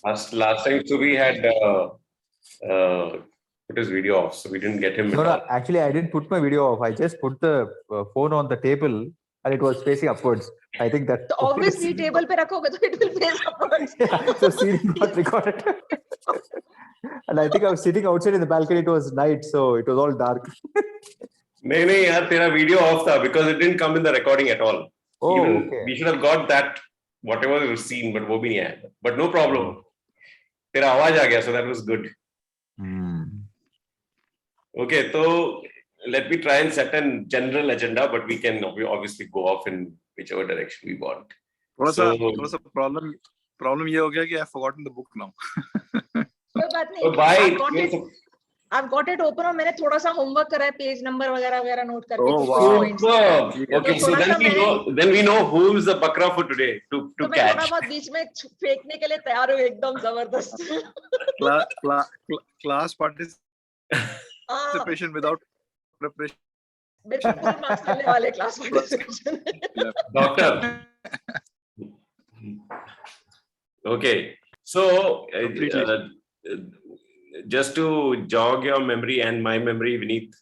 Last time, so we had put his video off, so we didn't get him at all. Actually, I didn't put my video off. I just put the phone on the table and it was facing upwards. I think that. So obviously, table pe rakhoge, so it will face upwards. Yeah, so scene got recorded. And I think I was sitting outside in the balcony. It was night, so it was all dark. नहीं यार, तेरा video off था because it didn't come in the recording at all. Oh, Even okay. we should have got that whatever was seen, but वो भी नहीं आया. But no problem. तेरा आवाज आ गया, so that was good. Okay, so let me try and set a general agenda, but we can obviously go off in whichever direction we want. थोड़ा सा problem ये हो गया कि I've forgotten the book now. कोई बात नहीं. I've got it open और मैंने थोड़ा सा homework करा है, page number वगैरह note करके. Oh wow. Okay, so then we know who is the bakra for today to catch. मैं थोड़ा बहुत बीच में फेंकने के लिए तैयार हूँ, एकदम जबरदस्त. Class participation without preparation. बिल्कुल मार्क्स मिलने वाले class participation. Doctor. Okay, so just to jog your memory and my memory, Vineet,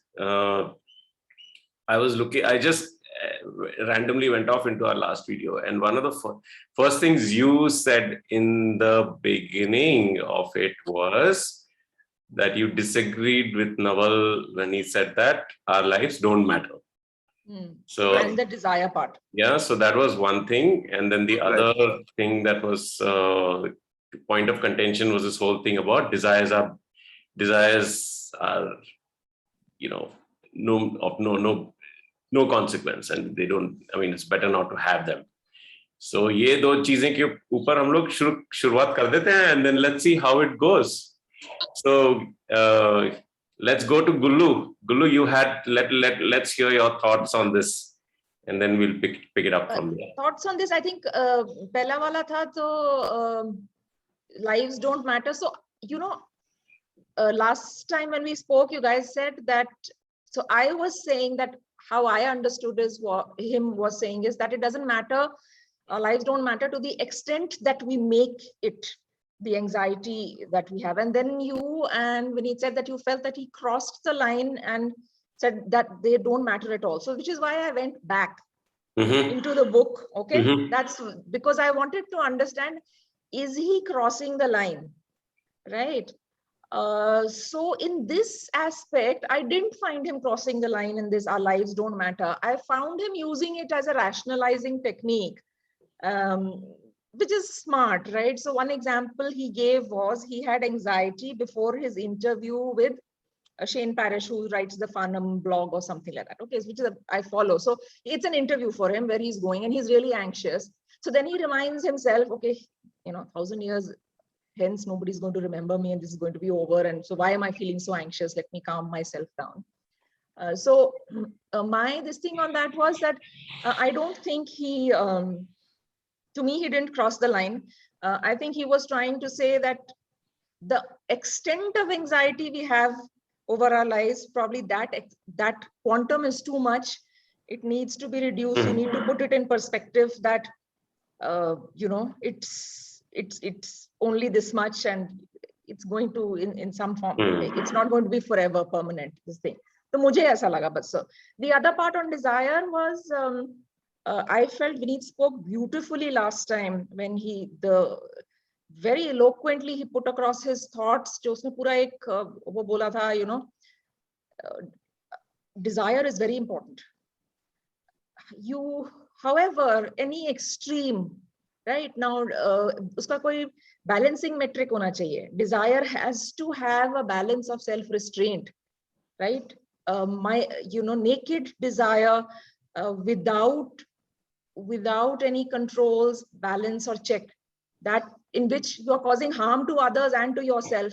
I just randomly went off into our last video, and one of the first things you said in the beginning of it was that you disagreed with Naval when he said that our lives don't matter. So and the desire part. Yeah, so that was one thing, and then the other thing that was point of contention was this whole thing about desires are no consequence, and they don't. I mean, it's better not to have them. So ये दो चीजें के ऊपर हम लोग शुरुआत कर देते हैं, and then let's see how it goes. So let's go to Gullu. Gullu, you had let's hear your thoughts on this, and then we'll pick it up from there. Thoughts on this, I think पहला वाला था तो lives don't matter. So last time when we spoke, you guys said that. So I was saying that how I understood is what him was saying is that it doesn't matter. Our lives don't matter to the extent that we make it the anxiety that we have. And then you and Vineet said that you felt that he crossed the line and said that they don't matter at all. So which is why I went back into the book. Okay, that's because I wanted to understand, is he crossing the line, right? So in this aspect, I didn't find him crossing the line in this our lives don't matter. I found him using it as a rationalizing technique, which is smart, right? So one example he gave was he had anxiety before his interview with Shane Parrish, who writes the Farnham blog or something like that. Okay, which is I follow. So it's an interview for him where he's going and he's really anxious. So then he reminds himself, okay, 1,000 years hence nobody's going to remember me and this is going to be over. And so why am I feeling so anxious? Let me calm myself down. So this thing on that was that I don't think he, to me, he didn't cross the line. I think he was trying to say that the extent of anxiety we have over our lives, probably that quantum is too much. It needs to be reduced. You need to put it in perspective that, it's only this much and it's going to, in some form, it's not going to be forever permanent, this thing. So mujhe aisa laga, but so the other part on desire was, I felt Vineet spoke beautifully last time when very eloquently he put across his thoughts. Jo usne pura ek wo bola tha, desire is very important. However, any extreme, right now, uska koi balancing metric hona chahiye. Desire has to have a balance of self-restraint, right? Naked desire without any controls, balance or check, that in which you are causing harm to others and to yourself.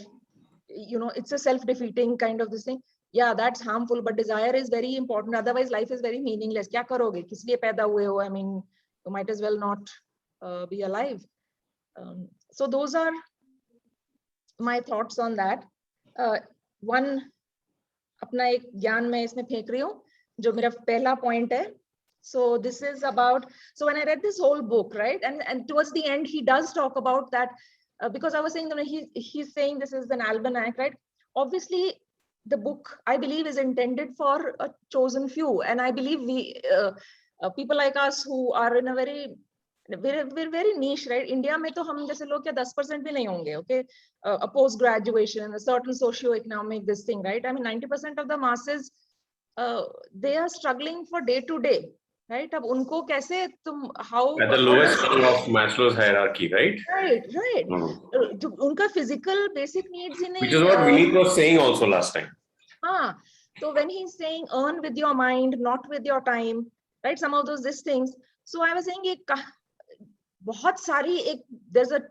It's a self-defeating kind of this thing. Yeah, that's harmful, but desire is very important. Otherwise, life is very meaningless. Kya karoge? Kis liye paida hue ho? I mean, you might as well not be alive. So those are my thoughts on that. One, अपना एक ज्ञान मैं इसमें फेंक रही हूँ, जो मेरा पहला point है. So this is about, so when I read this whole book, right, and towards the end, he does talk about that because I was saying that he's saying this is an almanac, right? Obviously, the book, I believe, is intended for a chosen few, and I believe we people like us who are in a we're very niche, right? India में तो हम जैसे लोग क्या 10% भी नहीं होंगे, okay? A post graduation, a certain socio-economic this thing, right? I mean, 90% of the masses, they are struggling for day to day, right? अब उनको कैसे तुम how At the lowest rung of Maslow's hierarchy, right? right. Hmm. जो उनका physical basic needs he Which is नहीं what Vineet was saying also last time. हाँ, so when he's saying earn with your mind, not with your time, right? Some of these things. So I was saying ये बहुत सारी there's a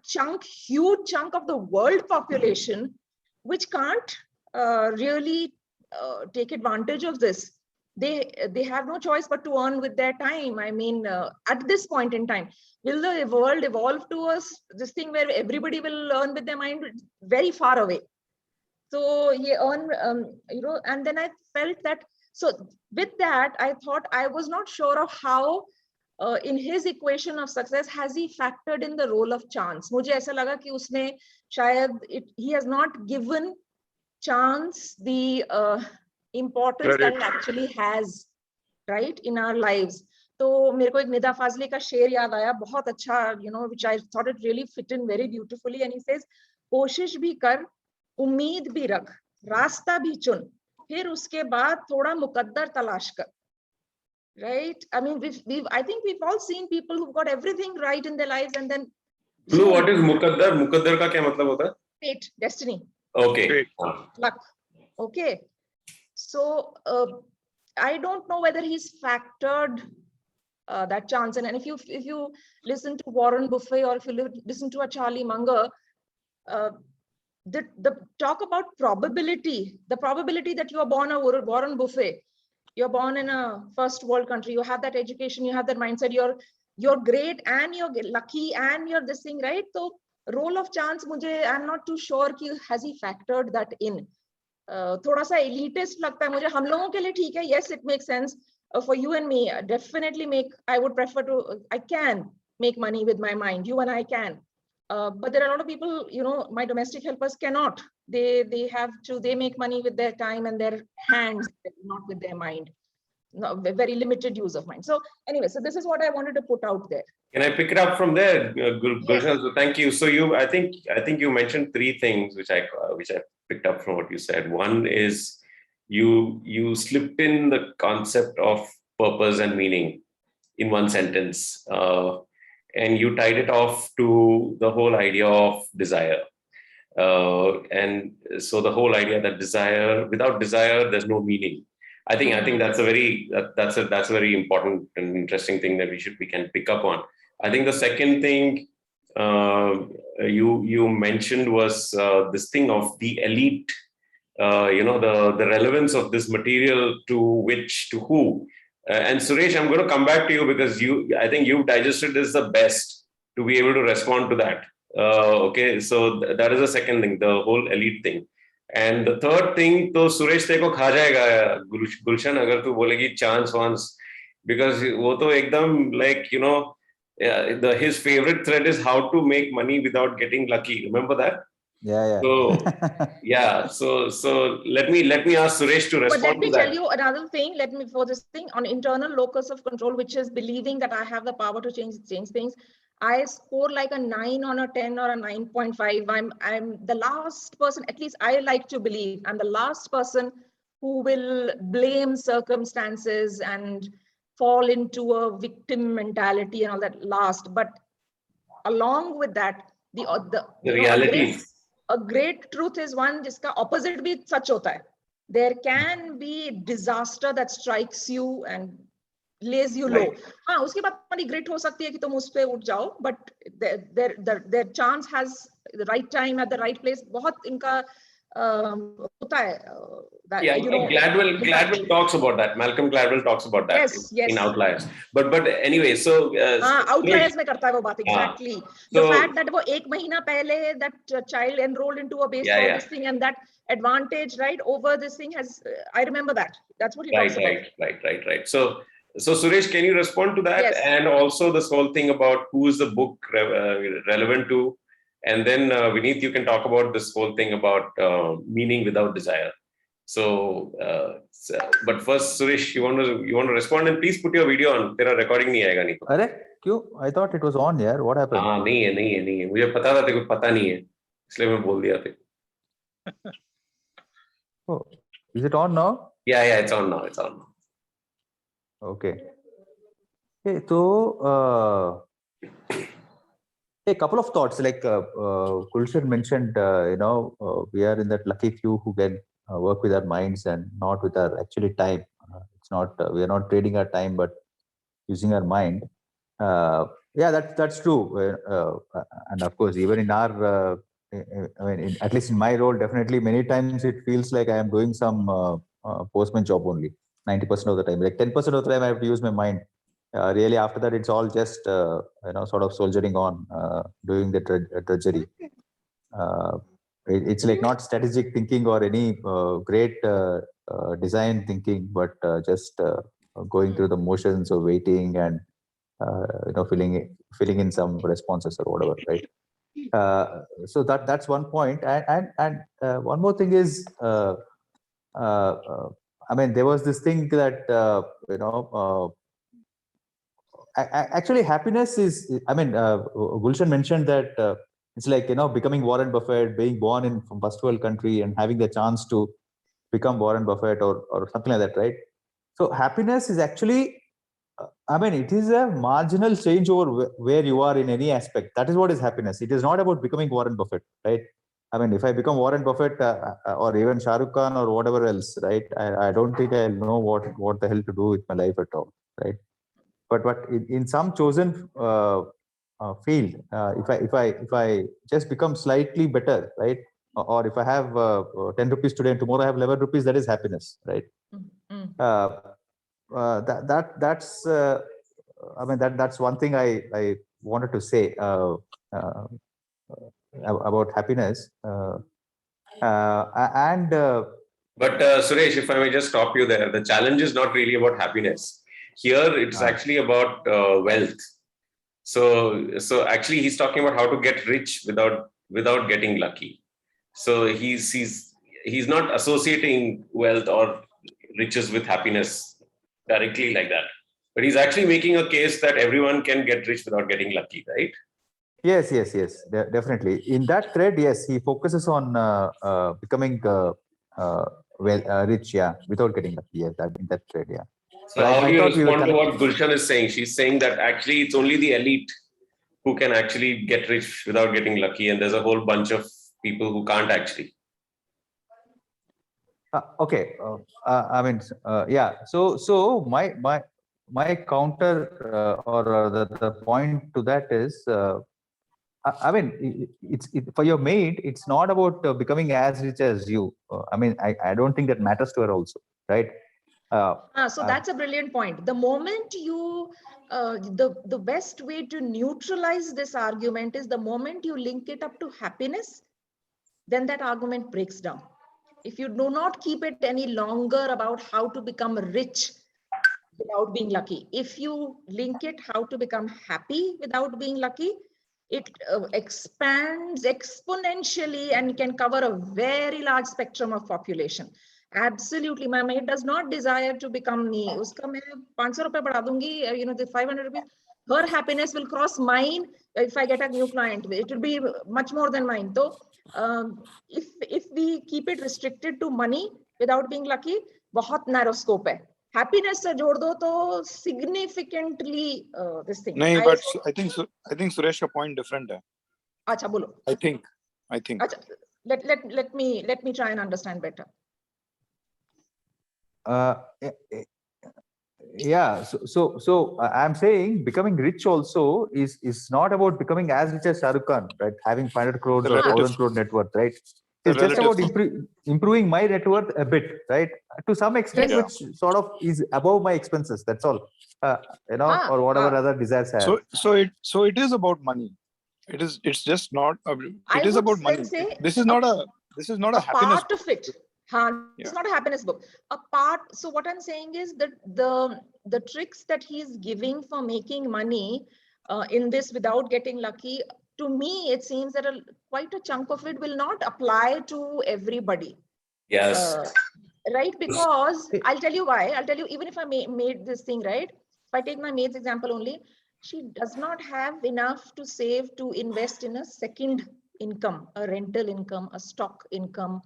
huge chunk of the world population which can't really take advantage of this. They have no choice but to earn with their time. I mean, at this point in time, will the world evolve to this thing where everybody will earn with their mind? Very far away. So he earned, and then I felt that, so with that, I thought I was not sure of how in his equation of success, has he factored in the role of chance? मुझे ऐसा लगा कि उसने शायद he has not given chance the importance that it actually has, right, in our lives. तो मेरे को एक निदा फाजली का शेर याद आया, बहुत अच्छा, which I thought it really fit in very beautifully, and he says, कोशिश भी कर, उम्मीद भी रख, रास्ता भी चुन, फिर उसके बाद थोड़ा मुकद्दर तलाश कर. Right? I mean, I think we've all seen people who've got everything right in their lives and then. Blue, what is mukaddar? Mukaddar का क्या मतलब होता है? Fate, destiny. Okay. Luck. Okay. So I don't know whether he's factored that chance. And if you listen to Warren Buffett or if you listen to a Charlie Munger, the talk about probability, the probability that you are born a Warren Buffett. You're born in a first world country, you have that education, you have that mindset, you're great and you're lucky and you're this thing, right? So role of chance, I'm not too sure has he factored that in. थोड़ा सा elitist लगता है मुझे. हम लोगों के लिए ठीक है, yes, it makes sense. For you and me, definitely I would prefer I can make money with my mind, you and I can. But there are a lot of people, my domestic helpers cannot. They make money with their time and their hands, not with their mind. No, very limited use of mind. So anyway, so this is what I wanted to put out there. Can I pick it up from there, Gulshan? So thank you. So I think you mentioned three things which I picked up from what you said. One is you slipped in the concept of purpose and meaning in one sentence. And you tied it off to the whole idea of desire. And so the whole idea that without desire, there's no meaning. I think that's a very important and interesting thing that we can pick up on. I think the second thing you mentioned was this thing of the elite, the relevance of this material to who. And Suresh, I'm going to come back to you because I think you've digested this the best to be able to respond to that. Okay, so that is the second thing, the whole elite thing. And the third thing, तो सुरेश तेरे को खा जाएगा गुलशन अगर तू बोलेगी chance, because वो तो एकदम like his favorite thread is how to make money without getting lucky. Remember that? Yeah. So let me ask Suresh to respond to that. But let me tell you another thing. For this thing on internal locus of control, which is believing that I have the power to change things. I score like a 9 on a 10 or a 9.5. I'm the last person, at least I like to believe, I'm the last person who will blame circumstances and fall into a victim mentality and all that last. But along with that, the reality. A great truth is one jiska opposite bhi sach hota hai. There can be disaster that strikes you and lays you low. हाँ, उसके बाद तुम्हारी great हो सकती है कि तुम उस पे उठ जाओ, but their chance has the right time at the right place. बहुत इनका होता है. Gladwell talks about that. Malcolm Gladwell talks about that in Outliers. But anyway, so Outliers में करता है वो बात exactly. The fact that वो एक महीना पहले that child enrolled into a baseball this thing and that advantage right over this thing I remember that. That's what he talks about. Right. So Suresh, can you respond to that? Yes. And also this whole thing about who is the book relevant to, And then Vineet, you can talk about this whole thing about meaning without desire. But first, Suresh, you want to respond, and please put your video on. तेरा recording नहीं आएगा नहीं तो. अरे क्यों? I thought it was on, यार. What happened? हाँ नहीं है. मुझे पता था तेरे को पता नहीं है, इसलिए मैं बोल दिया थे. Oh, is it on now? Yeah, it's on now. It's on now. Okay. Okay, so a couple of thoughts. Like Gulshan mentioned, we are in that lucky few who can work with our minds and not with our actually time. It's not we are not trading our time, but using our mind. Yeah, that's true. And of course, even in our, at least in my role, definitely many times it feels like I am doing some postman job only. 90% of the time, like 10% of the time, I have to use my mind. Really, after that, it's all just sort of soldiering on, doing the drudgery. It's like not strategic thinking or any great design thinking, but just going through the motions of waiting and filling in some responses or whatever, right? So that's one point, and one more thing is, I mean, there was this thing that actually happiness is. I mean, Gulshan mentioned that it's like becoming Warren Buffett, being born in from first world country and having the chance to become Warren Buffett or something like that, right? So happiness is actually, I mean, it is a marginal change over where you are in any aspect. That is what is happiness. It is not about becoming Warren Buffett, right? I mean, if I become Warren Buffett or even Shah Rukh Khan or whatever else, right? I don't think I'll know what the hell to do with my life at all, right? But in some chosen field, if I just become slightly better, right? Or if I have 10 rupees today and tomorrow I have 11 rupees, that is happiness, right? That's I mean that's one thing I wanted to say about happiness. But Suresh, if I may just stop you there, the challenge is not really about happiness. Here, it's actually about wealth. So actually, he's talking about how to get rich without getting lucky. So he's not associating wealth or riches with happiness directly like that. But he's actually making a case that everyone can get rich without getting lucky, right? Yes, definitely. In that thread, yes, he focuses on becoming rich, yeah, without getting lucky. Yes, in that thread, yeah. So but how do you respond to what Gulshan is saying? She's saying that actually it's only the elite who can actually get rich without getting lucky, and there's a whole bunch of people who can't actually. Okay, I mean, yeah. So my counter or the point to that is, I mean, it's for your mate. It's not about becoming as rich as you. I mean, I don't think that matters to her also, right? So that's a brilliant point. The moment you, the best way to neutralize this argument is the moment you link it up to happiness, then that argument breaks down. If you do not keep it any longer about how to become rich without being lucky, if you link it how to become happy without being lucky, it expands exponentially and can cover a very large spectrum of population. Absolutely, my mate does not desire to become me. Uska main 500 rupees बढ़ा दूंगी, the 500 rupees. Her happiness will cross mine if I get a new client. It will be much more than mine. So, if we keep it restricted to money without being lucky, बहुत narrow scope है. Happiness से जोड़ दो तो significantly this thing. नहीं, but I think Suresh का point different है. अच्छा बोलो. I think. अच्छा, let me try and understand better. Yeah, so I'm saying becoming rich also is not about becoming as rich as Shah Rukh Khan, right? Having 500 crores or 1,000 crore net worth, right? It's just about improving my net worth a bit, right? To some extent, Yes. which sort of is above my expenses. That's all, or whatever other desires I have. So it is about money. It's just not. It is about money. This is not a happiness. Part of it. It's not a happiness book. So what I'm saying is that the tricks that he's giving for making money in this without getting lucky to me, it seems that quite a chunk of it will not apply to everybody. Yes. Right? Because I'll tell you why. I'll tell you, even if I made this thing, right? If I take my maid's example only, she does not have enough to save to invest in a second income, a rental income, a stock income.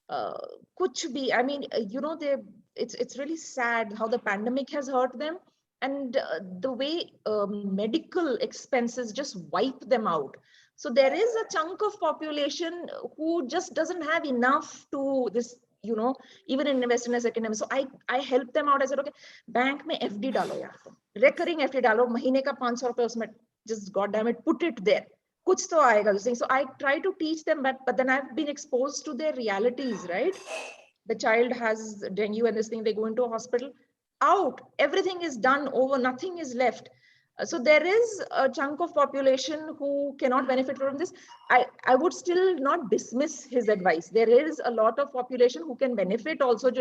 Kuch bhi, I mean, it's really sad how the pandemic has hurt them, and the way medical expenses just wipe them out. So there is a chunk of population who just doesn't have enough to this, even invest in a second. So I help them out. I said, okay, bank mein FD dalo yaar, recurring FD dalo, mahine ka 500 rupees usme, just goddamn it, put it there. Kuch to aayega. So I try to teach them, but then I've been exposed to their realities, right? The child has dengue and this thing, they go into a hospital, out, everything is done over, nothing is left. So there is a chunk of population who cannot benefit from this. I would still not dismiss his advice. There is a lot of population who can benefit also.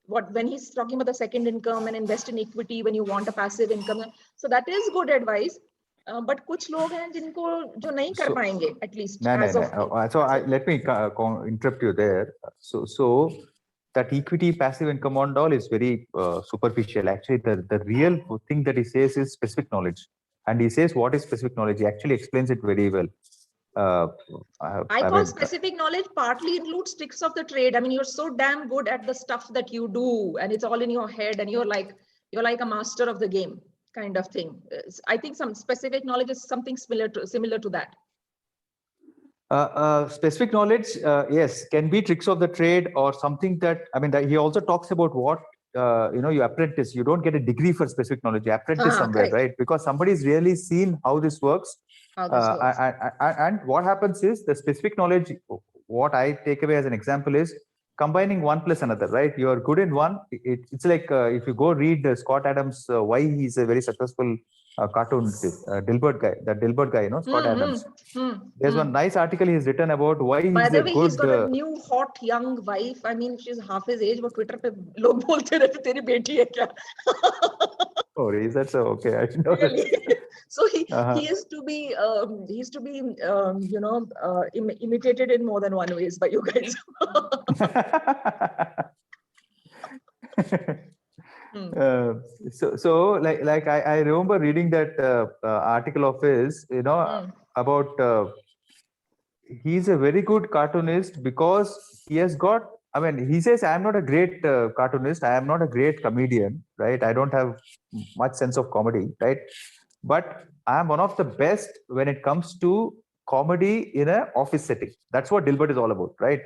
When he's talking about the second income and invest in equity when you want a passive income. So that is good advice. But कुछ लोग हैं जिनको जो नहीं कर पाएंगे, at least as of now. So let me interrupt you there. So that equity passive income and all is very superficial. Actually, the real thing that he says is specific knowledge, and he says what is specific knowledge. He actually explains it very well. I call specific knowledge partly includes tricks of the trade. I mean, you're so damn good at the stuff that you do, and it's all in your head, and you're like a master of the game, kind of thing. I think some specific knowledge is something similar to that. Specific knowledge, yes, can be tricks of the trade or something that, I mean, that he also talks about what, you apprentice, you don't get a degree for specific knowledge, you apprentice somewhere, right? Because somebody's really seen how this works. And what happens is the specific knowledge, what I take away as an example is combining one plus another, right? You are good in one. It's like if you go read Scott Adams, why he's a very successful cartoonist, Dilbert guy, Scott Adams. There's one nice article he's written about why he's By the way, good, he's got a new hot young wife. I mean, she's half his age, but Twitter pe log bolte rahe teri beti hai kya? Oh, is that so? Okay, I didn't know really? that. So he is to be imitated in more than one ways by you guys. So like I remember reading that article of his, about he's a very good cartoonist because he has got, I mean, he says, I am not a great cartoonist. I am not a great comedian, right? I don't have much sense of comedy, right? But I am one of the best when it comes to comedy in an office setting. That's what Dilbert is all about, right?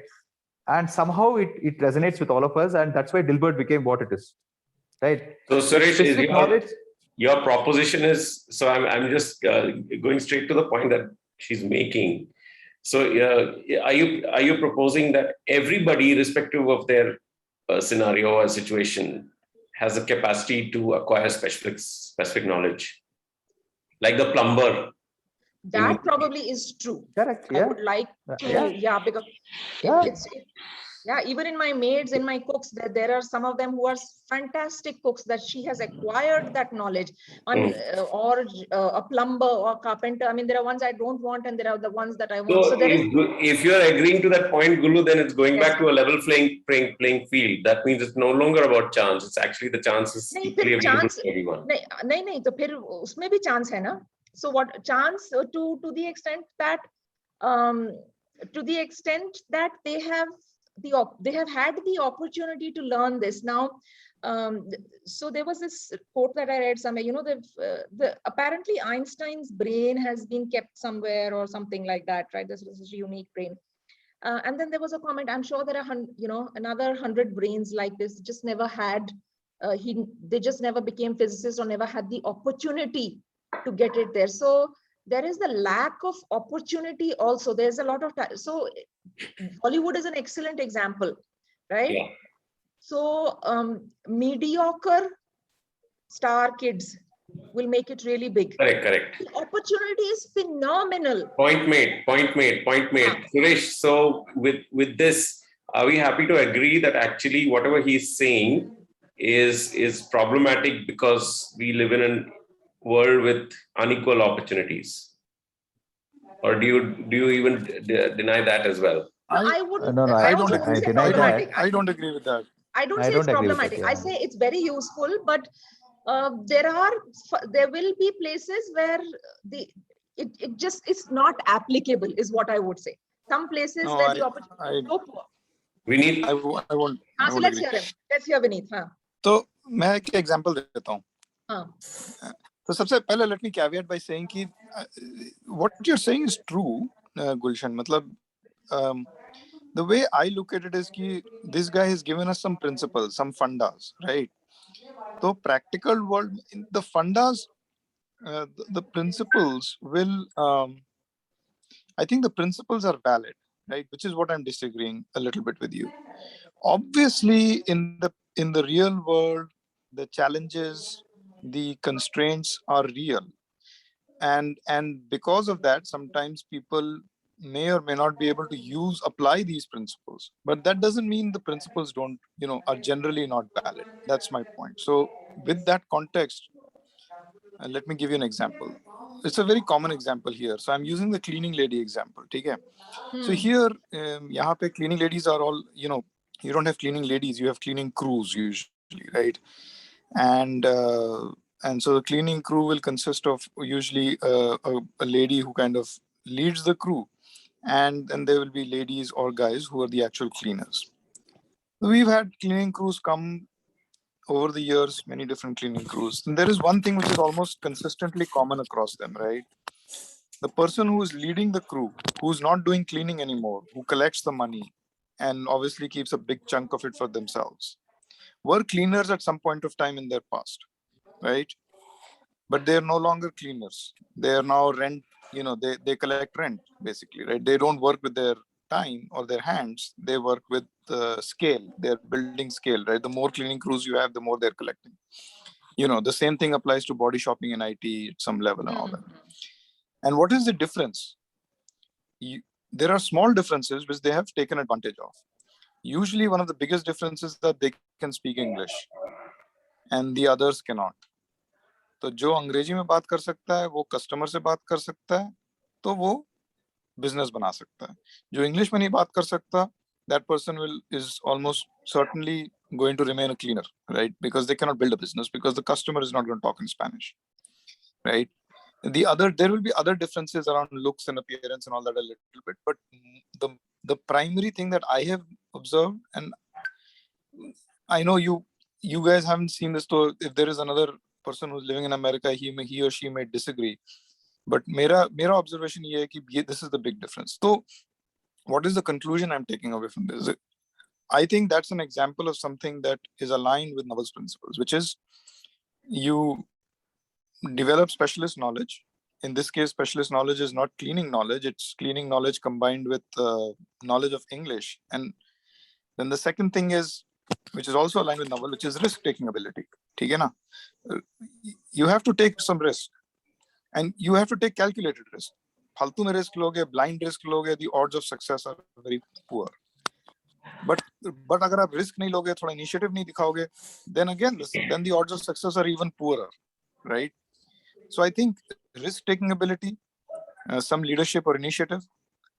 And somehow it resonates with all of us, and that's why Dilbert became what it is, right? So Suresh, your proposition is, so I'm just going straight to the point that she's making. So are you proposing that everybody, irrespective of their scenario or situation, has the capacity to acquire specific knowledge, like the plumber? That probably is true. Correct. Yeah. I would like to, because even in my maids, in my cooks, there are some of them who are fantastic cooks that she has acquired that knowledge on, or a plumber or carpenter. I mean, there are ones I don't want, and there are the ones that I want. So if you're agreeing to that point, Gulu, then it's going back to a level playing field. That means it's no longer about chance. It's actually the chances equally available to everyone. No, तो फिर उसमें भी chance है ना. So what chance to the extent that they have had the opportunity to learn this now. So there was this quote that I read somewhere, apparently Einstein's brain has been kept somewhere or something like that, right? This is a unique brain. And then there was a comment, I'm sure there are, another 100 brains like this, just never had, they just never became physicists or never had the opportunity to get it there. So there is the lack of opportunity also. There's a lot of time. So Hollywood is an excellent example, right? Yeah. So mediocre star kids will make it really big. Correct. The opportunity is phenomenal. Point made. Suresh, so with this, are we happy to agree that actually whatever he's saying is problematic because we live in a world with unequal opportunities? or do you even deny that as well? No, I wouldn't. No, I don't also agree. wouldn't say deny that. problematic. I don't agree with that. I don't I say it's don't agree with that, problematic. yeah. I say it's very useful, but there will be places where it just is not applicable, is what I would say. Some places No, where the opportunity is so poor. We need. I won't So let's agree. hear him. Let's hear Vineet. तो मैं एक example देता हूँ. तो सबसे पहले let me caveat by saying कि what you're saying is true, Gulshan. मतलब the way I look at it is कि this guy has given us some principles, some fundas, right? So practical world, the fundas, the principles will, I think the principles are valid, right? Which is what I'm disagreeing a little bit with you. Obviously, in the real world, the challenges, the constraints are real, and because of that, sometimes people may or may not be able to apply these principles. But that doesn't mean the principles don't, are generally not valid. That's my point. So with that context, let me give you an example. It's a very common example here. So I'm using the cleaning lady example. Okay? So here, यहाँ पे cleaning ladies are all, you don't have cleaning ladies, you have cleaning crews usually, right? And so the cleaning crew will consist of usually a lady who kind of leads the crew, and then there will be ladies or guys who are the actual cleaners. We've had cleaning crews come over the years, many different cleaning crews. And there is one thing which is almost consistently common across them, right? The person who is leading the crew, who's not doing cleaning anymore, who collects the money and obviously keeps a big chunk of it for themselves, were cleaners at some point of time in their past, right? But they're no longer cleaners. They are now rent, they collect rent basically, right? They don't work with their time or their hands. They work with scale. They're building scale, right? The more cleaning crews you have, the more they're collecting. The same thing applies to body shopping and IT at some level and all that. And what is the difference? There are small differences which they have taken advantage of. Usually one of the biggest differences is that they can speak English and the others cannot. तो जो अंग्रेजी में बात कर सकता है वो customer से बात कर सकता है, तो वो बिजनेस बना सकता है. जो इंग्लिश में नहीं बात कर सकता, that person is almost certainly going to remain a cleaner, right? Because they cannot build a business because the customer is not going to talk in Spanish, right? There will be other differences around looks and appearance and all that a little bit, but the primary thing that I have observed, and I know you guys haven't seen this, so if there is another person who's living in America, he or she may disagree, but mera observation ye hai ki this is the big difference. So what is the conclusion I'm taking away from this? I think that's an example of something that is aligned with Naval's principles, which is you develop specialist knowledge. In this case, specialist knowledge is not cleaning knowledge, it's cleaning knowledge combined with knowledge of English. And then the second thing is, which is also aligned with Naval, which is risk-taking ability. You have to take some risk, and you have to take calculated risk. फालतू में risk लोगे, blind risk लोगे, the odds of success are very poor. But अगर आप risk नहीं लोगे, थोड़ा initiative नहीं दिखाओगे, then again, then the odds of success are even poorer, right? So I think risk-taking ability, some leadership or initiative,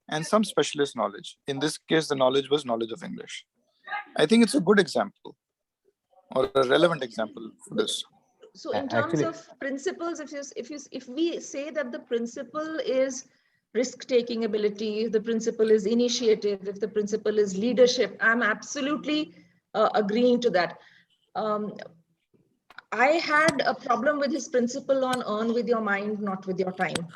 and some specialist knowledge. In this case, the knowledge was knowledge of English. I think it's a good example or a relevant example for this. So in terms of principles, if we say that the principle is risk-taking ability, if the principle is initiative, if the principle is leadership, I'm absolutely agreeing to that. I had a problem with his principle on earn with your mind, not with your time.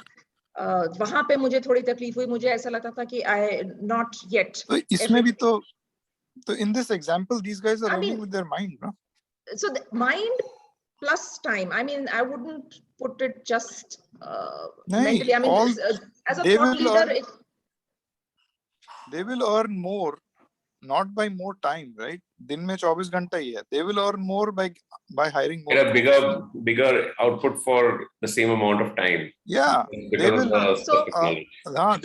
वहां पे मुझे थोड़ी तकलीफ हुई, मुझे ऐसा लगता था कि I not yet. तो इसमें भी तो in this example, these guys are earning with their mind, no? So the mind plus time. I mean, I wouldn't put it just mentally. I mean, as a thought leader, they will earn more, not by more time, right? दिन में 24 घंटा ही है. They will earn more by hiring more. Get a bigger output for the same amount of time. Yeah, they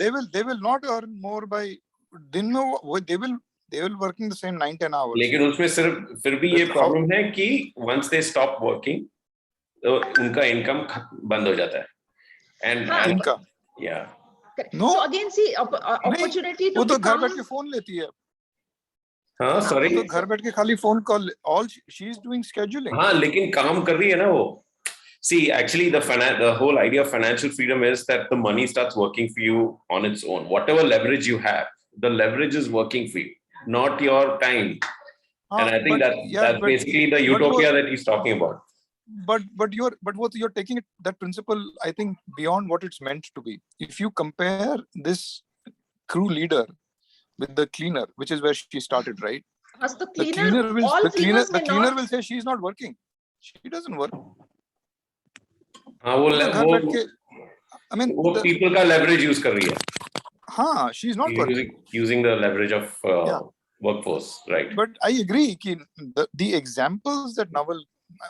will. They will not earn more by दिन में they will working the same 9-10 hours. लेकिन उसमें सिर्फ फिर भी ये problem है कि once they stop working, तो उनका income बंद हो जाता है. And income. Yeah. correct. No. So again, see, opportunity to वो तो घर बैठ become. के फोन लेती है. हाँ, sorry. वो तो घर बैठ के खाली phone call. All she is doing scheduling. हाँ, लेकिन काम कर रही है ना वो. See, actually, the whole idea of financial freedom is that the money starts working for you on its own. Whatever leverage you have, the leverage is working for you, not your time. And I think that's basically the utopia that he's talking about. But you're taking it, that principle, I think, beyond what it's meant to be. If you compare this crew leader with the cleaner, which is where she started, right? As the cleaner will say she's not working. She doesn't work. हाँ, वो I mean, वो people का leverage use कर रही है. हाँ, she's not working. Using the leverage of workforce, right? But I agree कि the examples that Naval,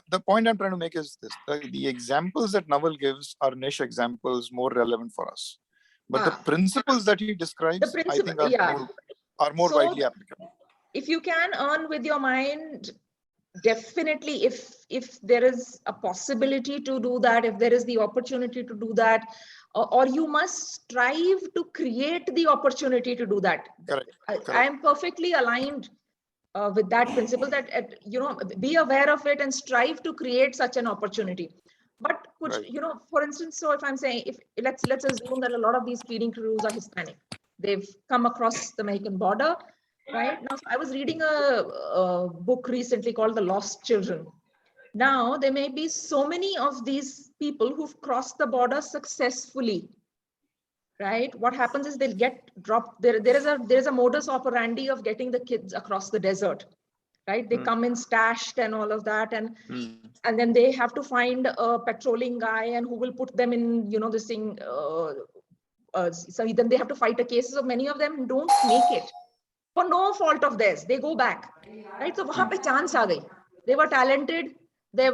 the point I'm trying to make is this: the examples that Naval gives are niche examples, more relevant for us. But the principles that he describes, I think, are more widely applicable. If you can earn with your mind, definitely, if there is a possibility to do that, if there is the opportunity to do that, or you must strive to create the opportunity to do that. Correct. I am perfectly aligned with that principle, that be aware of it and strive to create such an opportunity. But for instance, so if I'm saying, let's assume that a lot of these cleaning crews are Hispanic, they've come across the Mexican border. Right now, I was reading a book recently called The Lost Children. Now, there may be so many of these people who've crossed the border successfully. Right? What happens is they'll get dropped. There is a modus operandi of getting the kids across the desert. Right? They come in stashed and all of that, and then they have to find a patrolling guy and who will put them in, this thing. So then they have to fight a case. So many of them don't make it. For no fault of theirs, they go back, right? So वहाँ पे chance आ गई. They were talented. They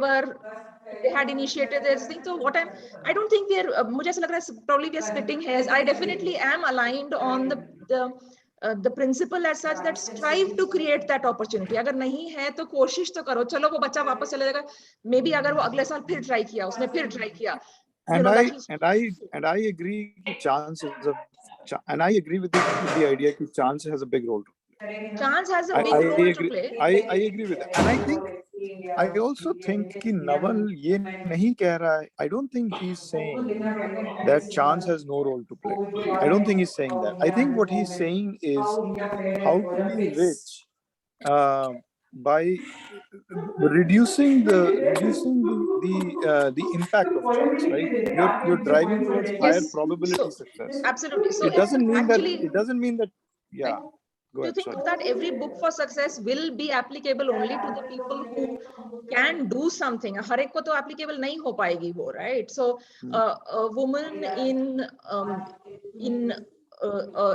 had initiated this thing. So I don't think मुझे ऐसा लग रहा है probably we are splitting hairs. I definitely am aligned on the principle as such that strive to create that opportunity. अगर नहीं है तो कोशिश तो करो. चलो वो बच्चा वापस चले जाएगा. Maybe अगर वो अगले साल फिर try किया, उसने फिर try किया. And I agree and I agree with the idea that chance has a big role to play. Chance has a big role to play. I agree with that. And I also think कि Naval ये नहीं कह रहा है. I don't think he's saying that chance has no role to play. I don't think he's saying that. I think what he's saying is how to be rich by reducing the impact of chance, right? You're driving towards higher probability success. Absolutely. So it doesn't mean that. Yeah. Do you think that every book for success will be applicable only to the people who can do something? हर एक को तो applicable नहीं हो पाएगी वो, right? So a woman in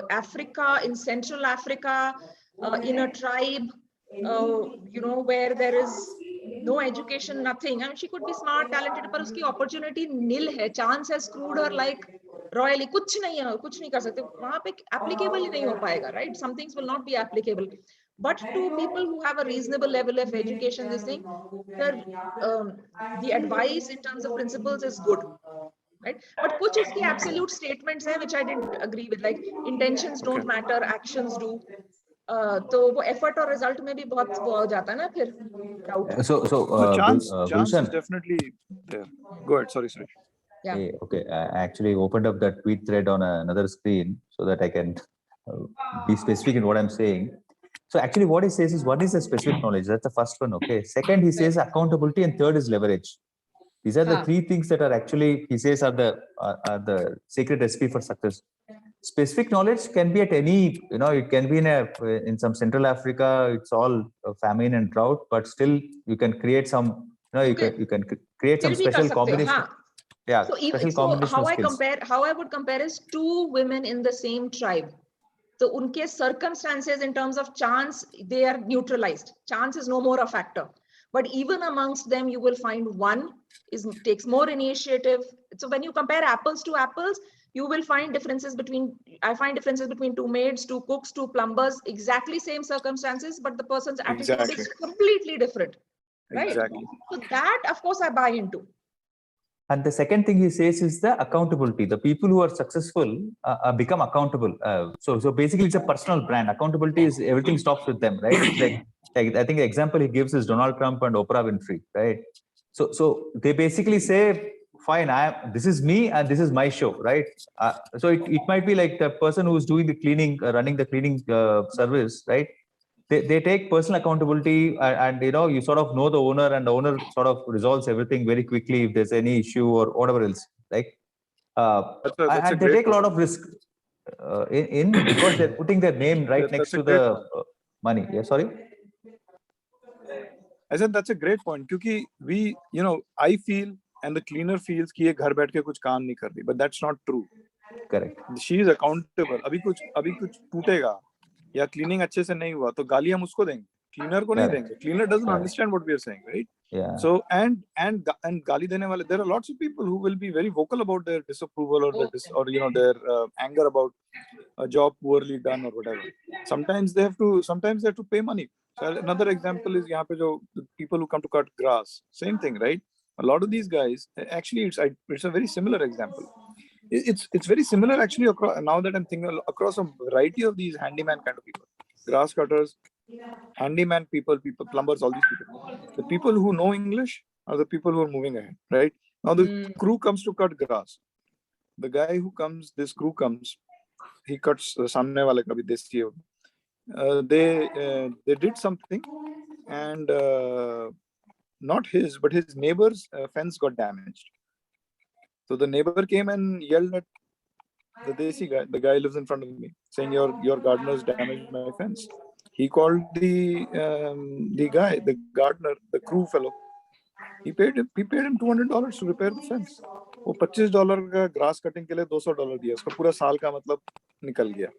Africa, in Central Africa, in a tribe, where there is no education, nothing. I mean, she could be smart, talented, but उसकी opportunity nil है. Chance has screwed her like royally. कुछ नहीं कर सकते. वहाँ पे applicable ही नहीं हो पाएगा, right? Some things will not be applicable. But to people who have a reasonable level of education, this thing, the advice in terms of principles is good. Right? But कुछ उसकी absolute statements हैं which I didn't agree with, like intentions don't matter, actions do. तो वो effort और result में भी बहुत वो हो जाता है ना फिर doubt. So chance is definitely there. Go ahead. Sorry. Yeah. Okay. I actually opened up that tweet thread on another screen so that I can be specific in what I'm saying. So actually what he says is, what is the specific knowledge? That's the first one. Okay. Second, he says accountability, and third is leverage. These are the three things that are actually, he says, are the secret recipe for success. Specific knowledge can be at any, it can be in some Central Africa, it's all famine and drought, but still you can create some, you can create some special combination. Yeah. So how I would compare is two women in the same tribe. So unke circumstances in terms of chance, they are neutralized. Chance is no more a factor. But even amongst them, you will find one takes more initiative. So when you compare apples to apples, you will find differences between two maids, two cooks, two plumbers, exactly same circumstances, but the person's attitude is completely different. Right? Exactly. So that, of course, I buy into. And the second thing he says is the accountability. The people who are successful become accountable. So basically, it's a personal brand. Accountability is everything stops with them, right? It's like I think the example he gives is Donald Trump and Oprah Winfrey, right? So they basically say, fine, this is me and this is my show, right? So it might be like the person who's doing the cleaning, running the cleaning service, right? They take personal accountability, and you sort of know the owner, and the owner sort of resolves everything very quickly if there's any issue or whatever else, right? That's And they take a lot of risk because they're putting their name right next to the money. Yeah, sorry. I said that's a great point. Because I feel and the cleaner feels कि ये घर बैठ के कुछ काम नहीं कर रही, but that's not true. Correct. She is accountable. अभी कुछ टूटेगा या क्लीनिंग अच्छे से नहीं हुआ तो गाली हम उसको देंगे, क्लीनर को नहीं देंगे. Cleaner doesn't understand what we are saying, right? Yeah. So and गाली देने वाले, there are lots of people who will be very vocal about their disapproval or their anger about a job poorly done or whatever. Sometimes they have to pay money. So another example is यहाँ पे जो people who come to cut grass, same thing, right? A lot of these guys, actually it's a very similar example. It's very similar actually across, now that I'm thinking, across a variety of these handyman kind of people, grass cutters, handyman people, plumbers, all these people. The people who know English are the people who are moving ahead, right? Now the crew comes to cut grass. The guy who comes, this crew comes, he cuts सामने वाले का भी देसी है. They did something, and not his but his neighbor's fence got damaged. So the neighbor came and yelled at the desi guy. The guy lives in front of me, saying your gardeners damaged my fence. He called the guy, the gardener, the crew fellow. He paid him $200 to repair the fence. वो $25 का grass cutting के लिए $200 दिया. उसका पूरा साल का मतलब निकल गया.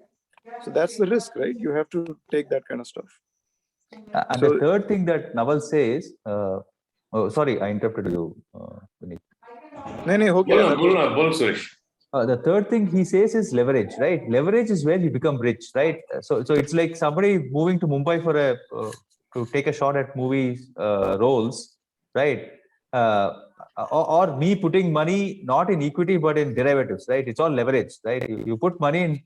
So that's the risk, right? You have to take that kind of stuff. And the third thing that Naval says, sorry, I interrupted you, Vineet. नहीं हो गया. बोल Suresh. The third thing he says is leverage, right? Leverage is where you become rich, right? So it's like somebody moving to Mumbai for to take a shot at movies roles, right? Or me putting money not in equity but in derivatives, right? It's all leverage, right? You put money in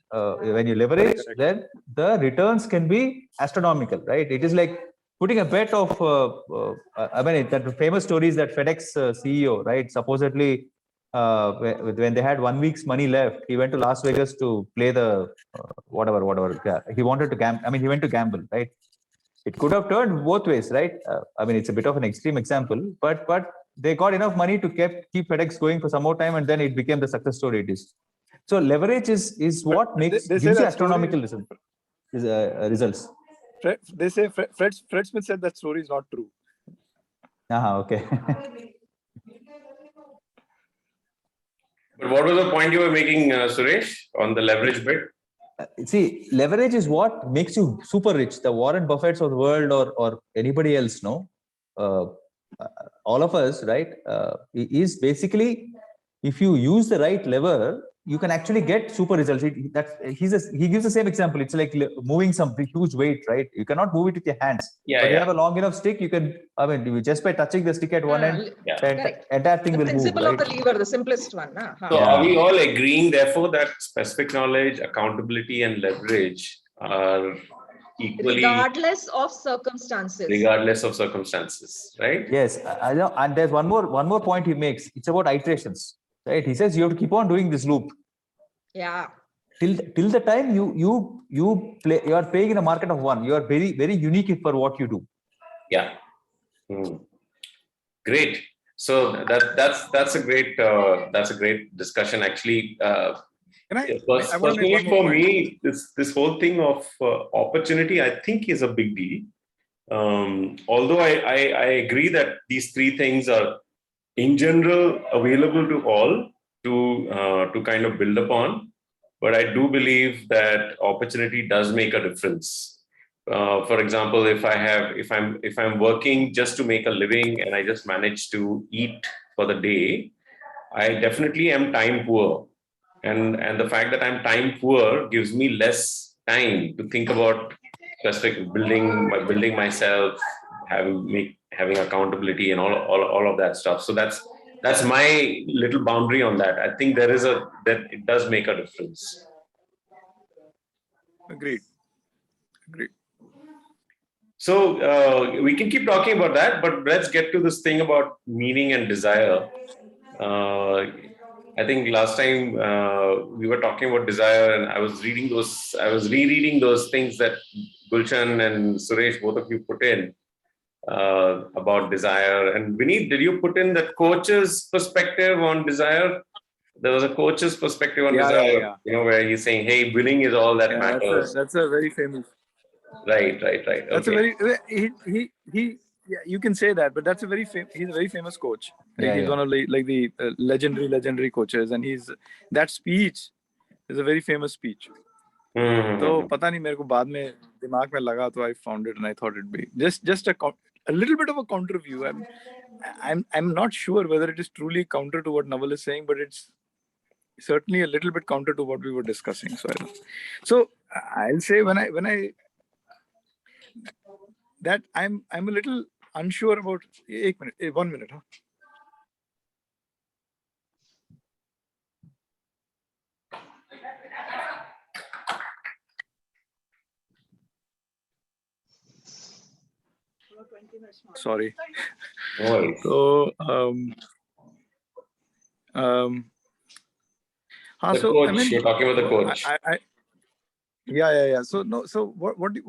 when you leverage, then the returns can be astronomical, right? It is like putting a bet of I mean, that famous story is that FedEx CEO, right? Supposedly, when they had 1 week's money left, he went to Las Vegas to play the whatever. Yeah, he wanted to gamble. I mean, he went to gamble, right? It could have turned both ways, right? I mean, it's a bit of an extreme example, but they got enough money to keep FedEx going for some more time, and then it became the success story it is. So leverage is what gives you astronomical results. They say Fred Smith said that story is not true. Okay. But what was the point you were making, Suresh, on the leverage bit? See, leverage is what makes you super rich. The Warren Buffetts of the world, or anybody else, no? All of us, right? Is basically, if you use the right lever, you can actually get super results. He gives the same example. It's like moving some huge weight, right? You cannot move it with your hands. But you have a long enough stick, you can, I mean, just by touching the stick at one end, the entire thing will move. The principle of the lever, the simplest one. So are we all agreeing, therefore, that specific knowledge, accountability, and leverage are equally, regardless of circumstances, right? Yes, I know. And there's one more point he makes. It's about iterations, right? He says you have to keep on doing this loop. Yeah. Till the time you are playing in a market of one. You are very, very unique for what you do. Yeah. Great. So that's a great discussion actually. Personally, for me, this whole thing of opportunity, I think, is a big deal. Although I agree that these three things are in general available to all to kind of build upon, but I do believe that opportunity does make a difference. For example, if I'm working just to make a living and I just manage to eat for the day, I definitely am time poor. And the fact that I'm time poor gives me less time to think about specific building myself, having accountability and all of that stuff. So that's That's my little boundary on that. I think that it does make a difference. Agreed. So we can keep talking about that, but let's get to this thing about meaning and desire. I think last time we were talking about desire, and I was rereading those things that Gulshan and Suresh, both of you, put in about desire. And Vineet, did you put in the coach's perspective on desire? There was a coach's perspective on desire, where he's saying, "Hey, winning is all that matters." That's a very famous. Right. That's okay. a very yeah, you can say that, but that's he's a very famous coach. Like he's one of the legendary coaches, and that speech is a very famous speech. तो पता नहीं मेरे को बाद में दिमाग में लगा तो I found it and I thought it'd be just a little bit of a counter view. I'm not sure whether it is truly counter to what Naval is saying, but it's certainly a little bit counter to what we were discussing. So I'll say when I that I'm a little unsure about. 1 minute. Huh? Sorry. So the coach. I mean, you're talking about the coach. Yeah. So no. So what do